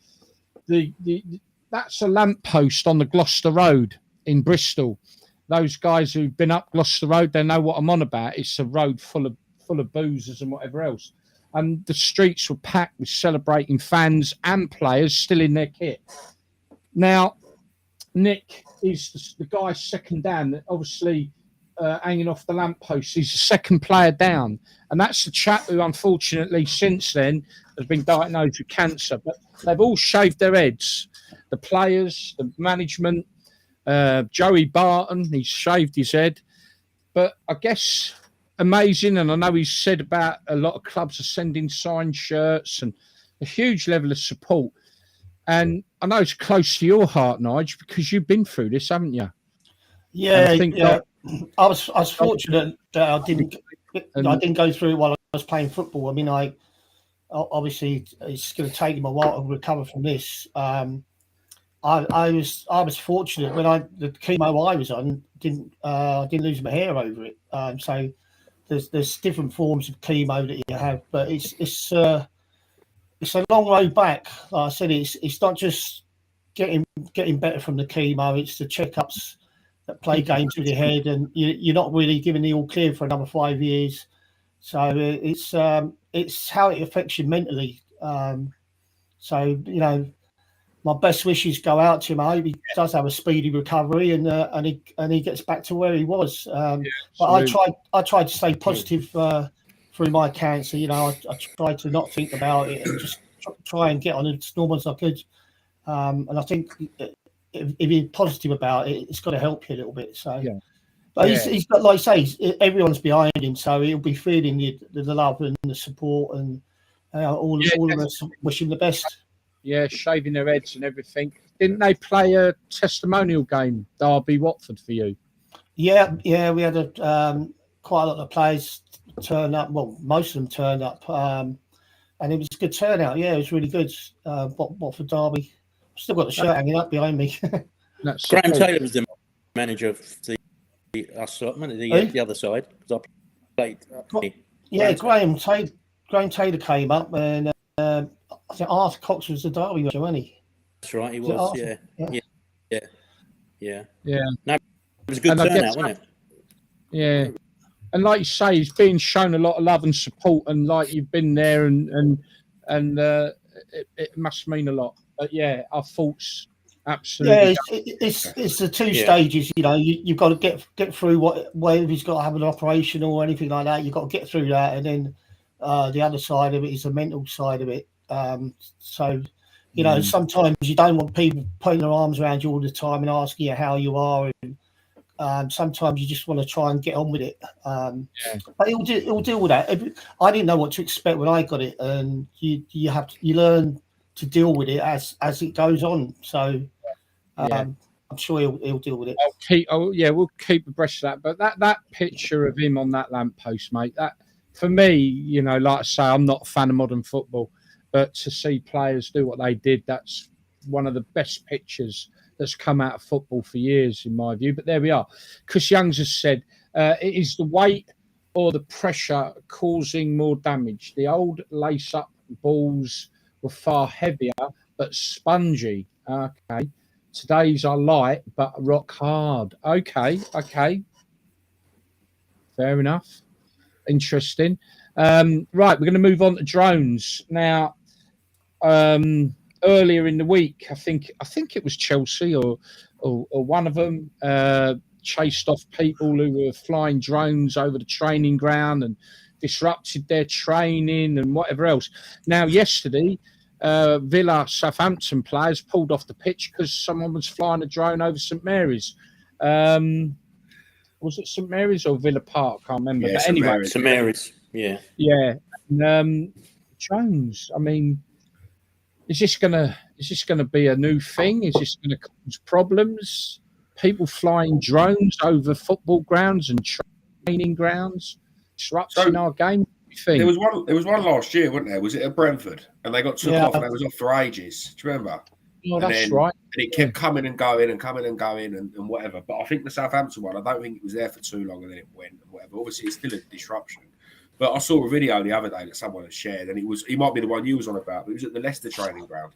that's a lamppost on the Gloucester Road in Bristol. Those guys who've been up Gloucester Road, they know what I'm on about. It's a road full of boozers and whatever else. And the streets were packed with celebrating fans and players still in their kit. Now, Nick is the guy second down, obviously hanging off the lamppost. He's the second player down. And that's the chap who, unfortunately, since then has been diagnosed with cancer. But they've all shaved their heads. The players, the management, Joey Barton, he's shaved his head. But I guess amazing, and I know he's said about a lot of clubs are sending signed shirts and a huge level of support. And I know it's close to your heart, Nigel, because you've been through this, haven't you? Yeah, I was fortunate that I didn't go through it while I was playing football. I mean, obviously it's going to take him a while to recover from this. I was fortunate when the chemo I was on I didn't lose my hair over it. So there's different forms of chemo that you have, but it's a long road back. Like I said, it's not just getting better from the chemo. It's the checkups that play games with your head, and you're not really given the all clear for another 5 years. So it's how it affects you mentally. So my best wishes go out to him. I hope he does have a speedy recovery and he gets back to where he was. But I tried to stay positive through my cancer. I tried to not think about it and just try and get on as normal as I could. And I think if you're positive about it, it's got to help you a little bit. So, but he's got, like I say, everyone's behind him, so he'll be feeling the love and the support, and all of us wish him the best. Yeah, shaving their heads and everything. Didn't they play a testimonial game, Derby Watford, for you? Yeah, we had quite a lot of players turn up. Well, most of them turned up, and it was a good turnout. Yeah, it was really good. Watford Derby. I've still got the shirt hanging up behind me. Graham Taylor was the manager of the other side. Because I played. Graham Taylor came up, and I think Arthur Cox was the Derby manager, wasn't he? That's right, he was. Yeah. No, it was a good and turnout, wasn't it? Yeah. And like you say, he's being shown a lot of love and support, and like you've been there, and it must mean a lot. But yeah, our thoughts absolutely. Yeah, it's the two stages. You've got to get through whether he's got to have an operation or anything like that. You've got to get through that, and then the other side of it is the mental side of it. So sometimes you don't want people putting their arms around you all the time and asking you how you are, and sometimes you just want to try and get on with it. But he'll deal with that. I didn't know what to expect when I got it, and you learn to deal with it as it goes on. So I'm sure he'll deal with it. We'll keep abreast of that. But that picture of him on that lamppost, mate, that for me, like I say, I'm not a fan of modern football, but to see players do what they did, that's one of the best pictures that's come out of football for years, in my view. But there we are. Chris Youngs has said, it is the weight or the pressure causing more damage. The old lace-up balls were far heavier but spongy. Okay. Today's are light but rock hard. Okay. Fair enough. Interesting. Right, we're going to move on to drones now. Earlier in the week, I think it was Chelsea or one of them chased off people who were flying drones over the training ground and disrupted their training and whatever else. Now, yesterday, Villa Southampton players pulled off the pitch because someone was flying a drone over St Mary's. Was it St Mary's or Villa Park? I can't remember. Yeah, but St anyway, Mary's. St Mary's, yeah. Yeah. Drones. I mean, is this gonna be a new thing? Is this gonna cause problems? People flying drones over football grounds and training grounds, disrupting our game. There was one last year, wasn't there? Was it at Brentford? And they got took off, and they was off for ages. Do you remember? Oh, that's right. And it kept coming and going and whatever. But I think the Southampton one, I don't think it was there for too long, and then it went and whatever. Obviously, it's still a disruption. But I saw a video the other day that someone had shared, and he might be the one you was on about, but it was at the Leicester training ground.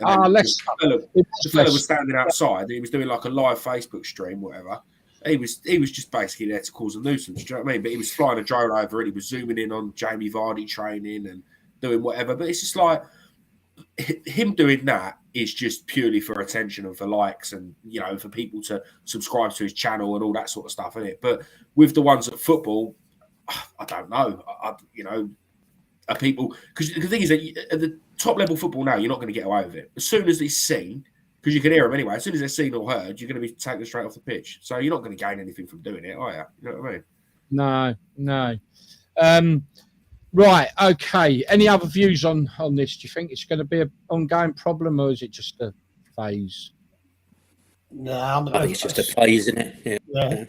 Leicester. The fella was standing outside. He was doing like a live Facebook stream, whatever. He was just basically there to cause a nuisance. Do you know what I mean? But he was flying a drone over it. He was zooming in on Jamie Vardy training and doing whatever. But it's just like him doing that is just purely for attention and for likes and, you know, for people to subscribe to his channel and all that sort of stuff, isn't it? But with the ones at football, I don't know. Are people, because the thing is that at the top level football now, you're not going to get away with it. As soon as it's seen, because you can hear them anyway, as soon as they're seen or heard, you're going to be taken straight off the pitch. So you're not going to gain anything from doing it, are you? You know what I mean? No. Right, okay. Any other views on this? Do you think it's going to be an ongoing problem, or is it just a phase? No, I think it's just a phase, isn't it? Yeah.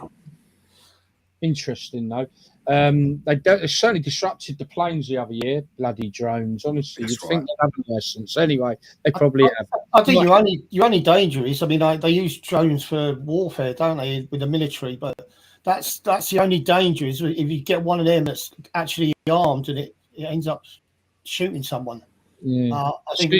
Interesting, though. They certainly disrupted the planes the other year. Bloody drones, honestly. You'd think they'd have a license. Anyway, they probably have. I think your only danger is, I mean, they use drones for warfare, don't they, with the military? But that's the only danger is if you get one of them that's actually armed and it ends up shooting someone. Yeah. I think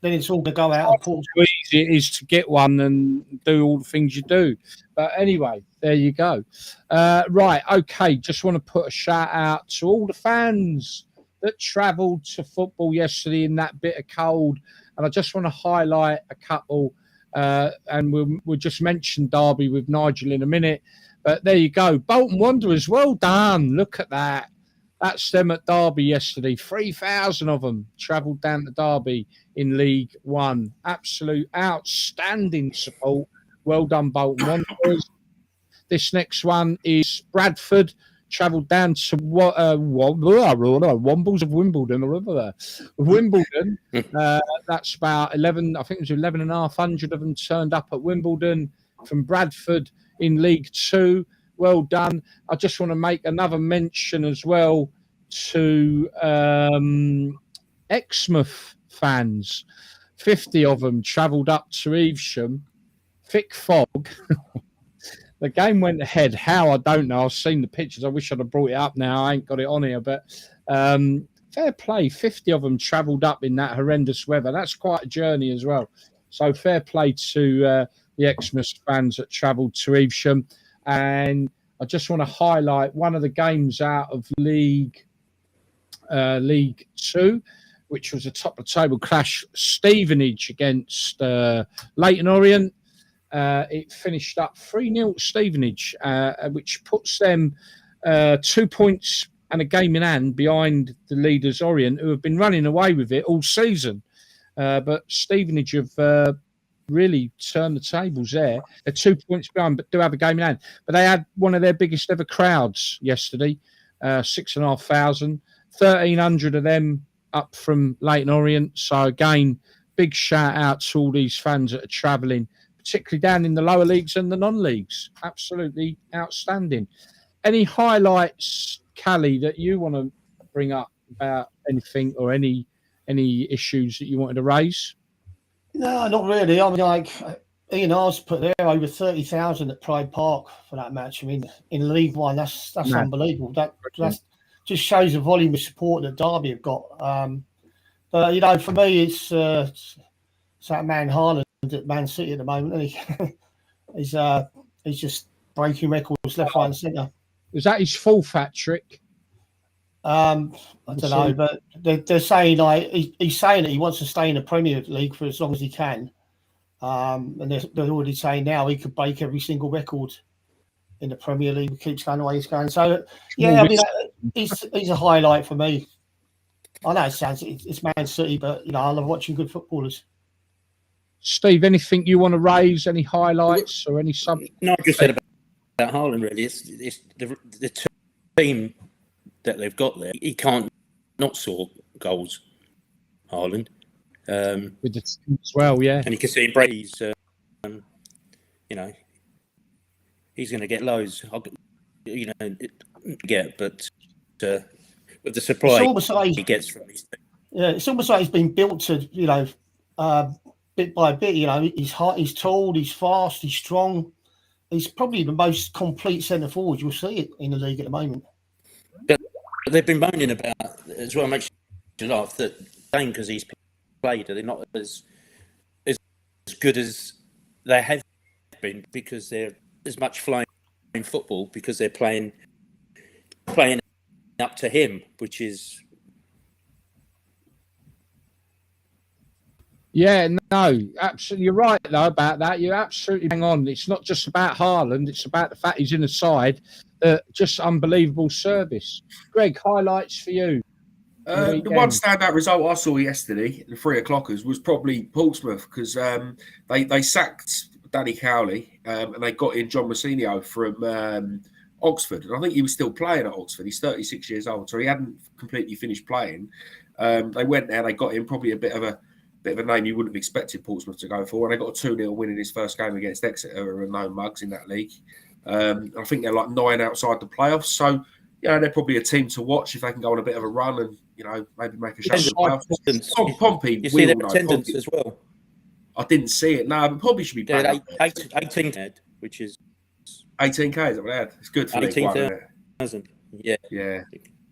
then it's all going to go out. How easy it is to get one and do all the things you do. But anyway, there you go. Right, okay. Just want to put a shout out to all the fans that travelled to football yesterday in that bit of cold. And I just want to highlight a couple. And we'll just mention Derby with Nigel in a minute. But there you go. Bolton Wanderers, well done. Look at that. That's them at Derby yesterday. 3,000 of them travelled down to Derby in League One. Absolute outstanding support. Well done, Bolton Wanderers. This next one is Bradford. Travelled down to Wombles of Wimbledon, or whatever there. Wimbledon. That's about 11. I think it was 11,500 of them turned up at Wimbledon from Bradford in League Two. Well done. I just want to make another mention as well to Exmouth fans. 50 of them travelled up to Evesham. Thick fog. The game went ahead. How, I don't know. I've seen the pictures. I wish I'd have brought it up now. I ain't got it on here. But fair play. 50 of them travelled up in that horrendous weather. That's quite a journey as well. So fair play to the Exmouth fans that travelled to Evesham. And I just want to highlight one of the games out of League Two, which was a top-of-the-table clash, Stevenage against Leyton Orient. It finished up 3-0 Stevenage, which puts them 2 points and a game in hand behind the leaders Orient, who have been running away with it all season. But Stevenage have really turned the tables there. They're 2 points behind, but do have a game in hand. But they had one of their biggest ever crowds yesterday, 6,500, 1,300 of them up from Leyton Orient. So again, big shout out to all these fans that are travelling, particularly down in the lower leagues and the non-leagues. Absolutely outstanding. Any highlights, Cally, that you want to bring up about anything or any issues that you wanted to raise? No, not really. I mean, like Ian Ars put there over 30,000 at Pride Park for that match. I mean, in League One, that's unbelievable. That just shows the volume of support that Derby have got. But you know, for me, it's that man Haaland at Man City at the moment. He's just breaking records left, right, and centre. Was that his full hat trick? I don't know, but they're saying like he's saying that he wants to stay in the Premier League for as long as he can, and they're already saying now he could break every single record in the Premier League. He keeps going the way he's going. So yeah, I mean he's a highlight for me. I know it's Man City, but I love watching good footballers. Steve, anything you want to raise? Any highlights or any sub? No, I just said about Haaland. Really, it's the team that they've got there. He can't not score goals, Haaland. With the team as well, yeah. And you can see Brady's. He's going to get loads. But with the supply he gets from these things. Yeah, it's almost like he's been built to, bit by bit. He's tall, he's fast, he's strong. He's probably the most complete centre forward you'll see it in the league at the moment. But they've been moaning about as well. Makes you laugh that same because he's played. They're not as good as they have been because they're as much flying football because they're playing up to him, which is. Yeah, no, absolutely. You're right, though, about that. You're absolutely bang on. It's not just about Haaland. It's about the fact he's in the side. Just unbelievable service. Greg, highlights for you? The one standout result I saw yesterday, the 3 o'clockers, was probably Portsmouth because they sacked Danny Cowley and they got in John Mousinho from Oxford. And I think he was still playing at Oxford. He's 36 years old, so he hadn't completely finished playing. They went there, they got in probably a bit of a name you wouldn't have expected Portsmouth to go for. And they got a 2-0 win in his first game against Exeter and no mugs in that league. I think they're like 9 outside the playoffs. So, they're probably a team to watch if they can go on a bit of a run and, maybe make a show. Pompey, you see their attendance as well. I didn't see it. No, but Pompey should be back. 18, which is 18K, is that what they had? It's good for 18,000. Yeah.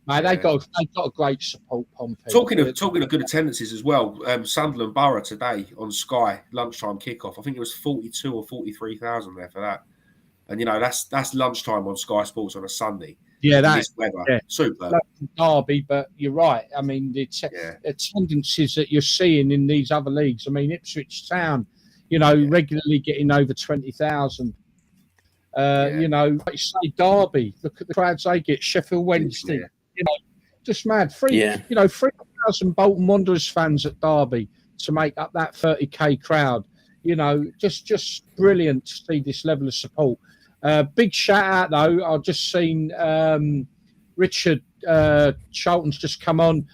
Mate, they got a great support, Pompey. Talking of good attendances as well, Sunderland Borough today on Sky lunchtime kickoff. I think it was 42 or 43,000 there for that, and that's lunchtime on Sky Sports on a Sunday. Yeah, that's super derby. But you're right. I mean, the attendances that you're seeing in these other leagues. I mean, Ipswich Town, regularly getting over 20,000. Like you say, Derby. Look at the crowds they get. Sheffield Wednesday. Just mad. 3,000 Bolton Wanderers fans at Derby to make up that 30k crowd. Just brilliant to see this level of support. Big shout out though. I've just seen Richard Charlton's just come on.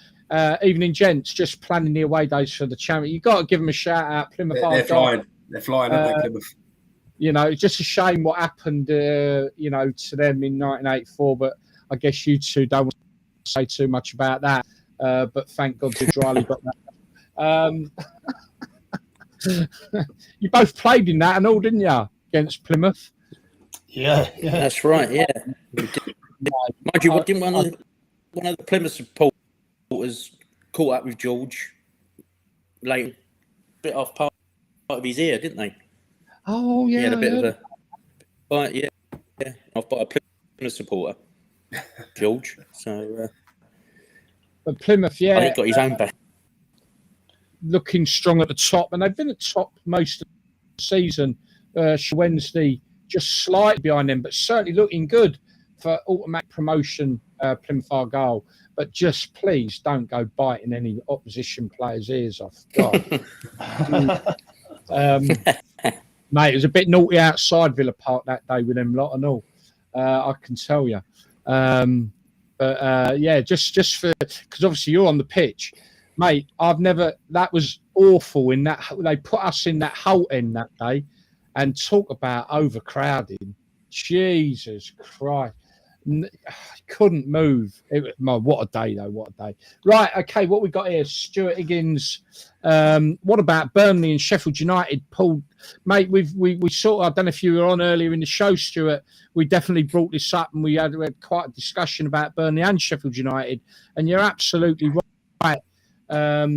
Evening, gents. Just planning the away days for the champion. You've got to give them a shout out. Plymouth They're flying. They're flying. Aren't they, Plymouth? It's just a shame what happened. To them in 1984. But I guess you two don't want to say too much about that. But thank God you dryly got that. You both played in that and all, didn't you? Against Plymouth. Yeah, that's right. Yeah, mind you, didn't one of the Plymouth supporters caught up with George late, bit off part of his ear, didn't they? Oh yeah, he had a bit of a bite. Yeah, off by a Plymouth supporter, George. So, but Plymouth, I think got his own back. Looking strong at the top, and they've been at top most of the season. Wednesday. Just slightly behind them, but certainly looking good for automatic promotion, Plymouth Argyle. But just please don't go biting any opposition players' ears off. God. Mate, it was a bit naughty outside Villa Park that day with them lot and all. I can tell you. Just for because obviously you're on the pitch, mate. That was awful. In that they put us in that whole end that day. And talk about overcrowding. Jesus Christ. Couldn't move. What a day, though. What a day. Right, okay, what we got here? Stuart Higgins. What about Burnley and Sheffield United pulled? Mate, we sort of, I don't know if you were on earlier in the show, Stuart. We definitely brought this up and we had quite a discussion about Burnley and Sheffield United. And you're absolutely right. They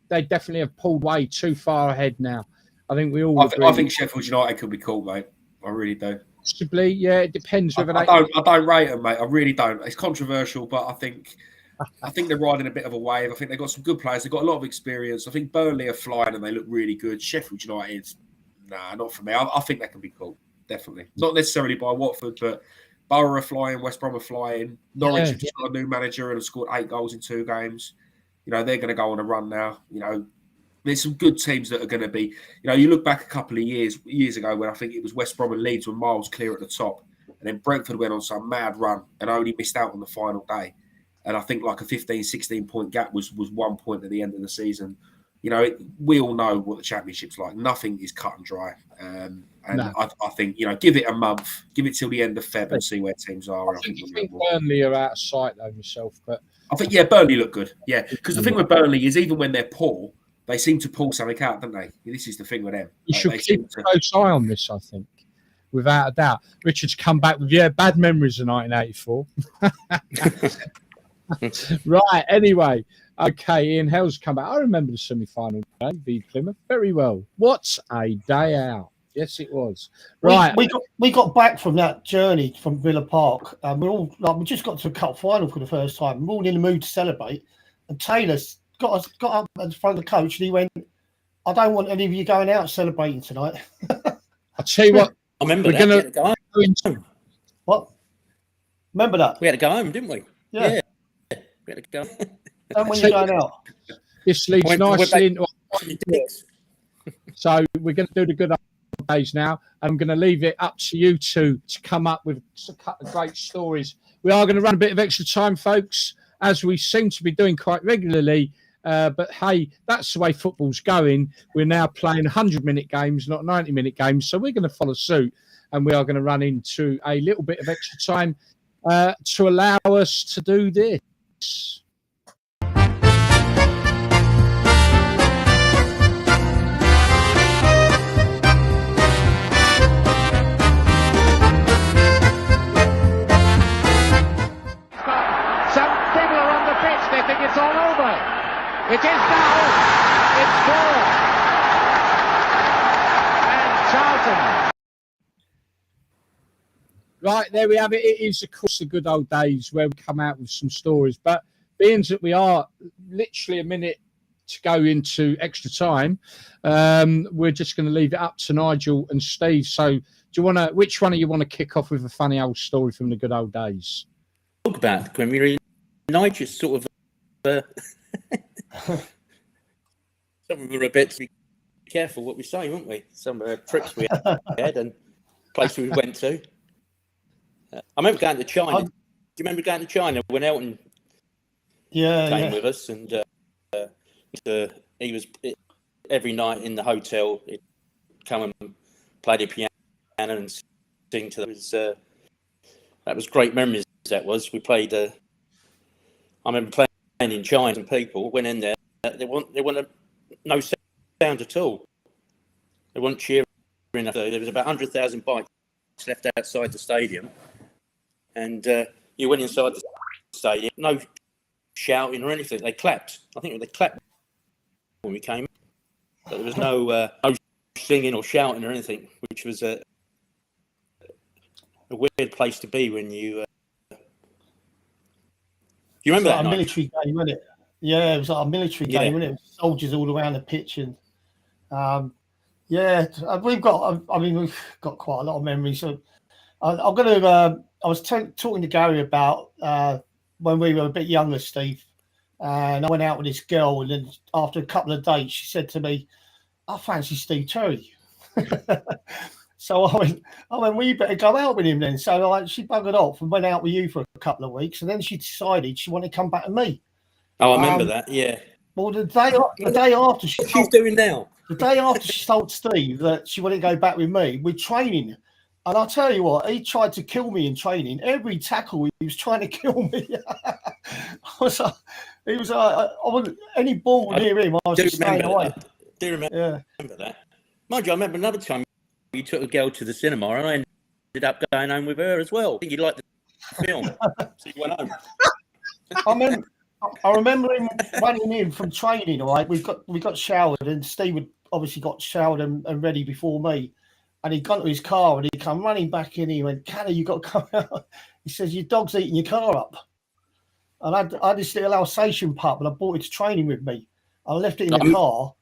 definitely have pulled way too far ahead now. I think we all agree. I think Sheffield United could be called, mate. I really do. Possibly, yeah. It depends whether I don't rate them, mate. I really don't. It's controversial, but I think they're riding a bit of a wave. I think they've got some good players. They've got a lot of experience. I think Burnley are flying and they look really good. Sheffield United, nah, not for me. I think that can be called, definitely. Not necessarily by Watford, but Borough are flying, West Brom are flying. Norwich have just got a new manager and have scored 8 goals in 2 games. You know, they're going to go on a run now. You know, there's some good teams that are going to be, you know, you look back a couple of years ago when I think it was West Brom and Leeds were miles clear at the top. And then Brentford went on some mad run and only missed out on the final day. And I think like a 15, 16-point gap was 1 point at the end of the season. You know, we all know what the Championship's like. Nothing is cut and dry. I think, you know, give it a month, give it till the end of Feb and see where teams are. I think Burnley are out of sight, though, myself. But I think, Burnley look good. Yeah, because the thing with Burnley is even when they're poor, they seem to pull something out, don't they? This is the thing with them. You should keep a close eye on this, I think, without a doubt. Richard's come back with, bad memories of 1984. Right, anyway. Okay, Ian Hell's come back. I remember the semi-final day, v Plymouth, very well. What a day out. Yes, it was. Right. We got back from that journey from Villa Park. We just got to a cup final for the first time. We're all in the mood to celebrate. And Taylor's got up in front of the coach and he went, I don't want any of you going out celebrating tonight. I'll tell you what. I remember that. We had to go home. What? Remember that? We had to go home, didn't we? Yeah. We had to go. And when you're going out. This leads nicely into... So we're going to do the good old days now. I'm going to leave it up to you two to come up with a couple of great stories. We are going to run a bit of extra time, folks, as we seem to be doing quite regularly. But hey, that's the way football's going. We're now playing 100-minute games, not 90-minute games. So we're going to follow suit, and we are going to run into a little bit of extra time to allow us to do this. It's all over. It is now. It's 4. And Charlton. Right, there we have it. It is, of course, the good old days where we come out with some stories. But being that we are literally a minute to go into extra time, we're just going to leave it up to Nigel and Steve. So which one of you want to kick off with a funny old story from the good old days? Talk about the Premier League. Nigel sort of... some we were a bit to be careful what we say, weren't we? Some trips we had and places we went to. I remember going to China. Do you remember going to China when Elton came with us? And he was every night in the hotel. He'd come and play the piano and sing to them. That was great memories. That was. We played. I remember playing in China and people went in there. They want no sound at all. They weren't cheering enough. There was about 100,000 bikes left outside the stadium, and you went inside the stadium. No shouting or anything. They clapped. I think they clapped when we came in, but there was no singing or shouting or anything, which was a weird place to be when you. You remember that? A military game, wasn't it? Yeah, it was like a military game, wasn't it? Soldiers all around the pitch, and we've got quite a lot of memories. So I'm going to. I was talking to Gary about when we were a bit younger, Steve, and I went out with this girl, and then after a couple of dates, she said to me, "I fancy Steve Terry." So I went, well, you better go out with him then. So she buggered off and went out with you for a couple of weeks. And then she decided she wanted to come back to me. Oh, I remember that, yeah. Well, the day after she's doing now. The day after she told Steve that she wanted to go back with me, we're training. And I'll tell you what, he tried to kill me in training. Every tackle, he was trying to kill me. I wasn't, any ball near him, I was just staying away. Do remember that. Mind you, I remember another time you took a girl to the cinema and I ended up going home with her as well. I think you liked the film, so you went home. I remember him running in from training. All right, we got showered and Steve had obviously got showered and ready before me, and he'd gone to his car and he'd come running back in. He went, "Cally, you got to come out." He says, "Your dog's eating your car up." And I had this little Alsatian pup and I brought it to training with me. I left it in the car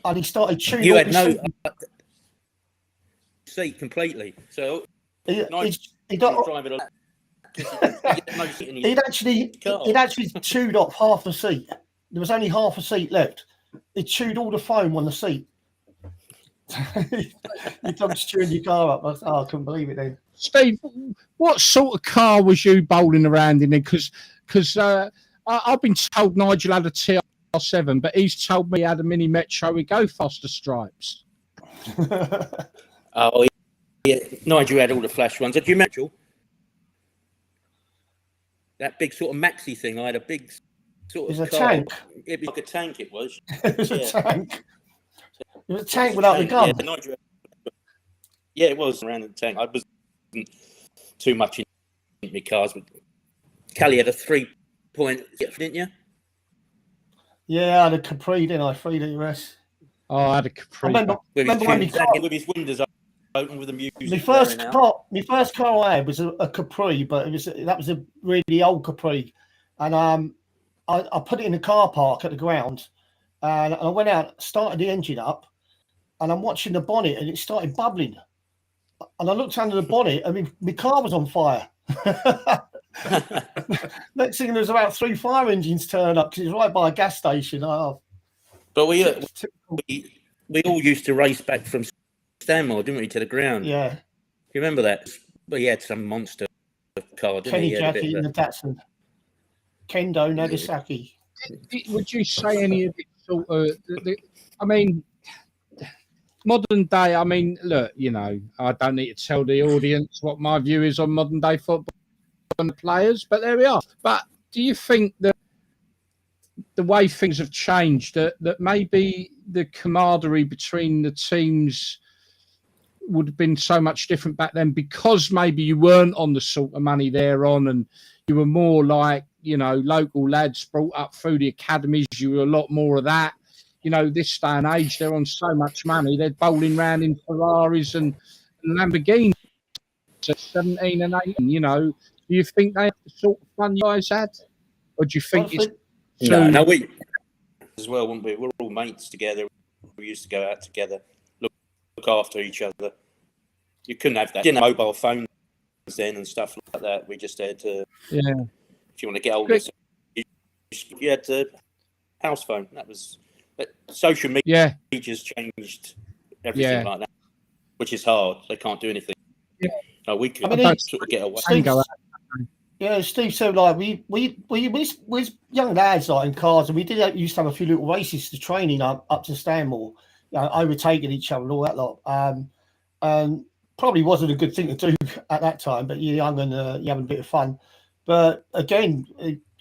and he started chewing. You had no seat completely, so he got. He'd actually chewed off half the seat. There was only half a seat left. He chewed all the foam on the seat. You come chewing your car up. I couldn't believe it then. Steve, what sort of car was you bowling around in? Because I've been told Nigel had a TR7, but he's told me he had a Mini Metro with Go Faster stripes. Oh, yeah. Nigel had all the flash ones. Did you remember that big sort of maxi thing? I had a big sort of car. Tank. It was like a tank, it was. It was a tank. It was a tank without the gun. Yeah, Nigel, yeah, it was around the tank. I wasn't too much in my cars, but Cally had a 3-point, didn't you? Yeah, I had a Capri, didn't I? 3DRS. Oh, I had a Capri. Remember when with his windows open with the music. My first car I had was a Capri, but that was a really old Capri, and I put it in the car park at the ground, and I went out, started the engine up, and I'm watching the bonnet, and it started bubbling, and I looked under the bonnet, and my car was on fire. Next thing, there was about 3 fire engines turned up because it was right by a gas station. But we all used to race back from Stanmore, didn't we, to the ground? Yeah. You remember that? But he had some monster car, didn't Kenny he? Jackie in the Datsun. Kendo Nagasaki. Would you say any of it sort of... I mean, modern day, I mean, look, you know, I don't need to tell the audience what my view is on modern day football and the players, but there we are. But do you think that the way things have changed, that maybe the camaraderie between the teams would have been so much different back then because maybe you weren't on the sort of money they're on and you were more like, you know, local lads brought up through the academies, you were a lot more of that. You know, this day and age, they're on so much money, they're bowling around in Ferraris and Lamborghinis at 17 and 18, you know. Do you think they have the sort of fun you guys had? Or do you think it's... No, we as well, wouldn't we? We're all mates together. We used to go out together, look after each other. You couldn't have that. You didn't have mobile phones then and stuff like that. We just had to... Yeah. If you want to get older, you had a house phone. That was... But social media just changed everything like that, which is hard. They can't do anything. Yeah. No, we could sort of get away. Yeah, Steve said, like, we young lads, like, in cars, and we used to have a few little races to training up to Stanmore, you know, overtaking each other and all that lot. And probably wasn't a good thing to do at that time, but you're young and you're having a bit of fun. But again,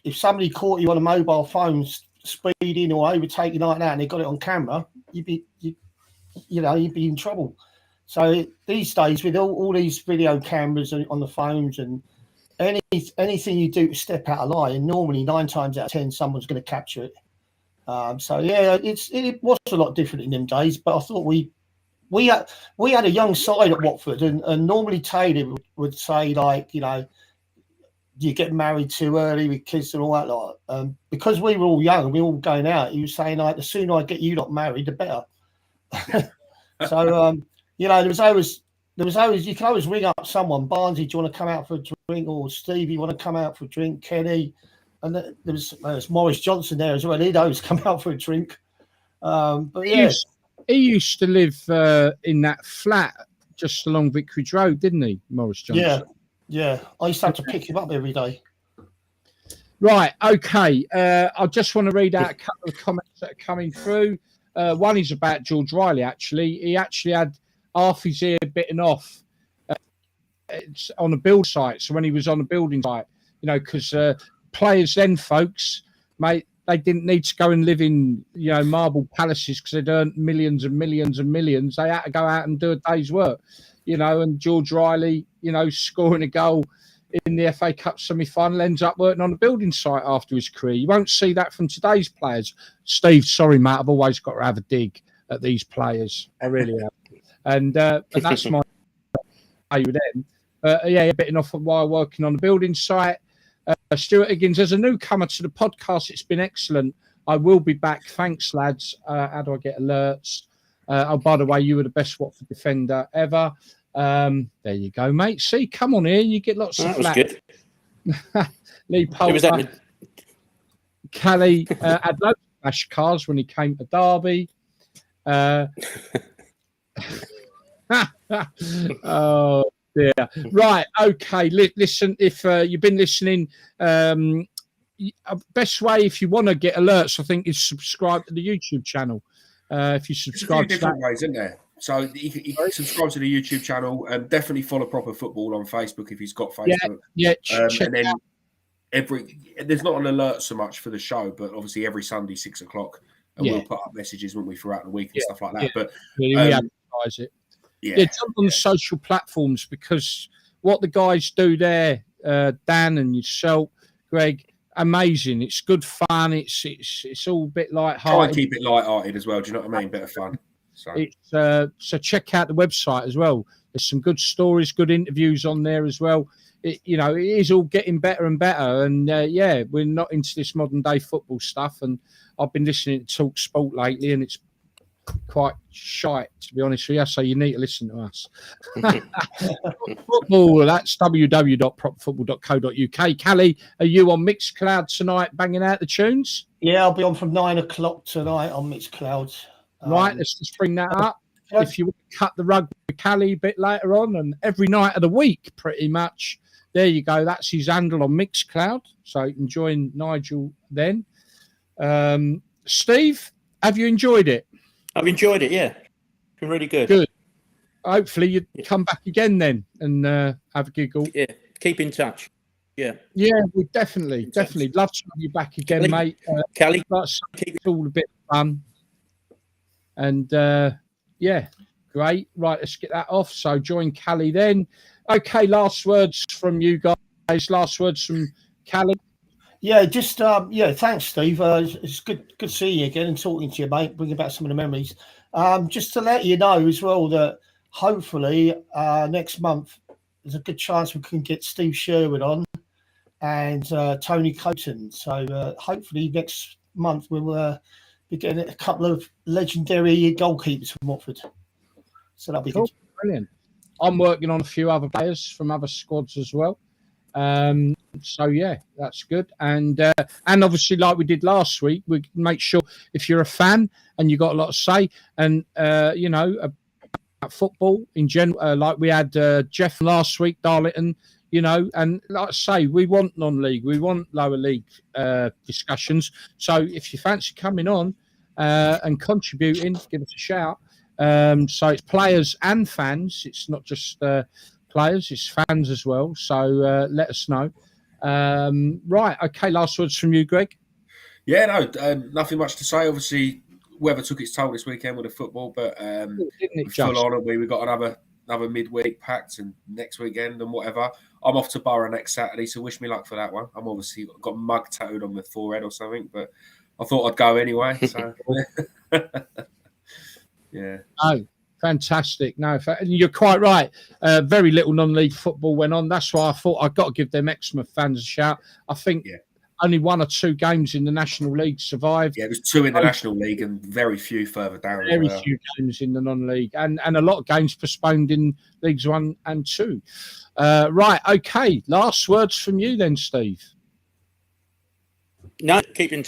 if somebody caught you on a mobile phone speeding or overtaking like that, and they got it on camera, you'd be in trouble. So these days, with all these video cameras on the phones and anything you do to step out of line, normally 9 times out of 10 someone's going to capture it. So yeah, it was a lot different in them days. But I thought we had a young side at Watford, and normally Taylor would say, like, you know, you get married too early with kids and all that lot. Because we were all young, we were all going out. He was saying, like, the sooner I get you not married, the better. So you know, there was always you can always ring up someone. Barnesy, do you want to come out for a drink? Or Steve, you want to come out for a drink? Kenny, and there was Morris Johnson there as well. He'd always come out for a drink. But yeah, he used to live in that flat just along Vicarage Road, didn't he, Morris Johnson? Yeah. I used to have to pick him up every day. Right. Okay. I just want to read out a couple of comments that are coming through. One is about George Riley. Actually, he actually had half his ear bitten off it's on a build site. So when he was on a building site, you know, because players then, folks, mate, they didn't need to go and live in, you know, marble palaces because they'd earned millions and millions and millions. They had to go out and do a day's work, you know. And George Riley, you know, scoring a goal in the FA Cup semi-final, ends up working on a building site after his career. You won't see that from today's players. Steve, sorry, mate, I've always got to have a dig at these players. I really have. And that's my play with them. Yeah, bitten off while working on a building site. Stuart Higgins, as a newcomer to the podcast, it's been excellent. I will be back. Thanks, lads. How do I get alerts? Oh, by the way, you were the best Watford defender ever. There you go, mate. See, come on here. You get lots of flack. Lee Poulter. Cally had loads of flash cars when he came to Derby. Oh dear. Right. Okay. Listen, if you've been listening, best way if you want to get alerts, I think, is subscribe to the YouTube channel. If you subscribe, there's a few different ways, isn't there? So you can subscribe to the YouTube channel and definitely follow Proper Football on Facebook if he's got Facebook. And then there's not an alert so much for the show, but obviously every Sunday 6 o'clock, and we'll put up messages when we throughout the week and stuff like that. But we advertise it. Jump on the social platforms, because what the guys do there, Dan and yourself, Greg, amazing. It's good fun. It's all a bit light-hearted. Try and keep it light-hearted as well. Do you know what I mean? Bit of fun. So check out the website as well. There's some good stories, good interviews on there as well. It is all getting better and better. And we're not into this modern day football stuff. And I've been listening to Talk Sport lately, and it's quite shite, to be honest with you. So you need to listen to us. Football, that's www.propfootball.co.uk. Cally, are you on Mixcloud tonight banging out the tunes? Yeah, I'll be on from 9 o'clock tonight on Mixcloud. Right, let's just bring that up. If you want to cut the rug with Cally a bit later on, and every night of the week, pretty much. There you go. That's his handle on Mixcloud. So you can join Nigel then. Steve, have you enjoyed it? I've enjoyed it, yeah. It's been really good. Good. Hopefully you come back again then and have a giggle. Yeah, keep in touch. Yeah. Yeah, we definitely love to have you back again, mate. Cally, it's all a bit fun. And great. Right, let's get that off. So join Cally then. Okay, last words from you guys. Last words from Cally. Yeah, just thanks, Steve. It's good to see you again and talking to you, mate. Bringing back some of the memories. Just to let you know as well that hopefully next month there's a good chance we can get Steve Sherwood on and Tony Coton. So hopefully next month we'll be getting a couple of legendary goalkeepers from Watford. So that'll be good. Brilliant. I'm working on a few other players from other squads as well. So yeah, that's good. And obviously, like we did last week, we make sure if you're a fan and you got a lot to say, and about football in general, like we had Jeff last week, Darlington, and like I say, we want non-league, we want lower league discussions. So if you fancy coming on and contributing, give us a shout. So it's players and fans. It's not just players, it's fans as well. So let us know. Right. Okay. Last words from you, Greg. Yeah, no, nothing much to say. Obviously, weather took its toll this weekend with the football, but full on. We've got another midweek packed, and next weekend and whatever. I'm off to Borough next Saturday, so wish me luck for that one. I'm obviously got mug tattooed on my forehead or something, but I thought I'd go anyway. So. Yeah. Oh, fantastic. No, you're quite right. Very little non-league football went on. That's why I thought I've got to give them Exmouth fans a shout. I think only 1 or 2 games in the National League survived. Yeah, there's 2 in the National League and very few further down. Very few games in the non-league and a lot of games postponed in Leagues 1 and 2. Right, okay. Last words from you then, Steve. No, keep in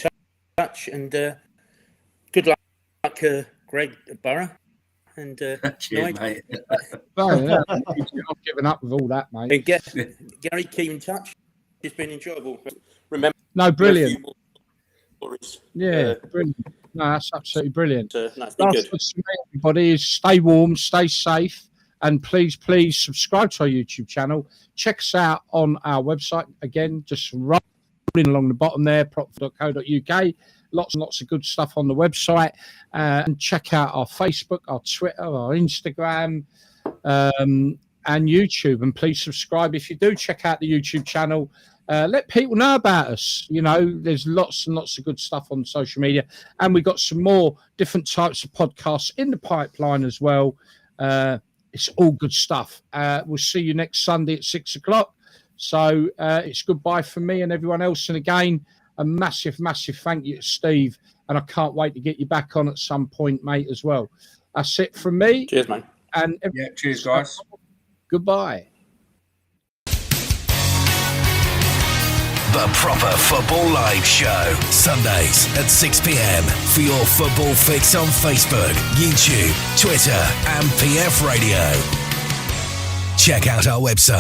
touch and good luck, Greg at Borough. And cheers, mate. I've given up with all that, mate. And Gary, keep in touch. It's been enjoyable. Remember, brilliant. Yeah, brilliant. No, that's absolutely brilliant. Last words from everybody is stay warm, stay safe, and please subscribe to our YouTube channel. Check us out on our website. Again, just rolling along the bottom there, prop.co.uk. Lots and lots of good stuff on the website. And check out our Facebook, our Twitter, our Instagram, and YouTube. And please subscribe. If you do check out the YouTube channel, let people know about us. There's lots and lots of good stuff on social media. And we've got some more different types of podcasts in the pipeline as well. It's all good stuff. We'll see you next Sunday at 6 o'clock. So it's goodbye from me and everyone else. And again, a massive, massive thank you to Steve. And I can't wait to get you back on at some point, mate, as well. That's it from me. Cheers, mate. And cheers, guys. Goodbye. The proper football live show. Sundays at 6 p.m. for your football fix on Facebook, YouTube, Twitter, and PF Radio. Check out our website.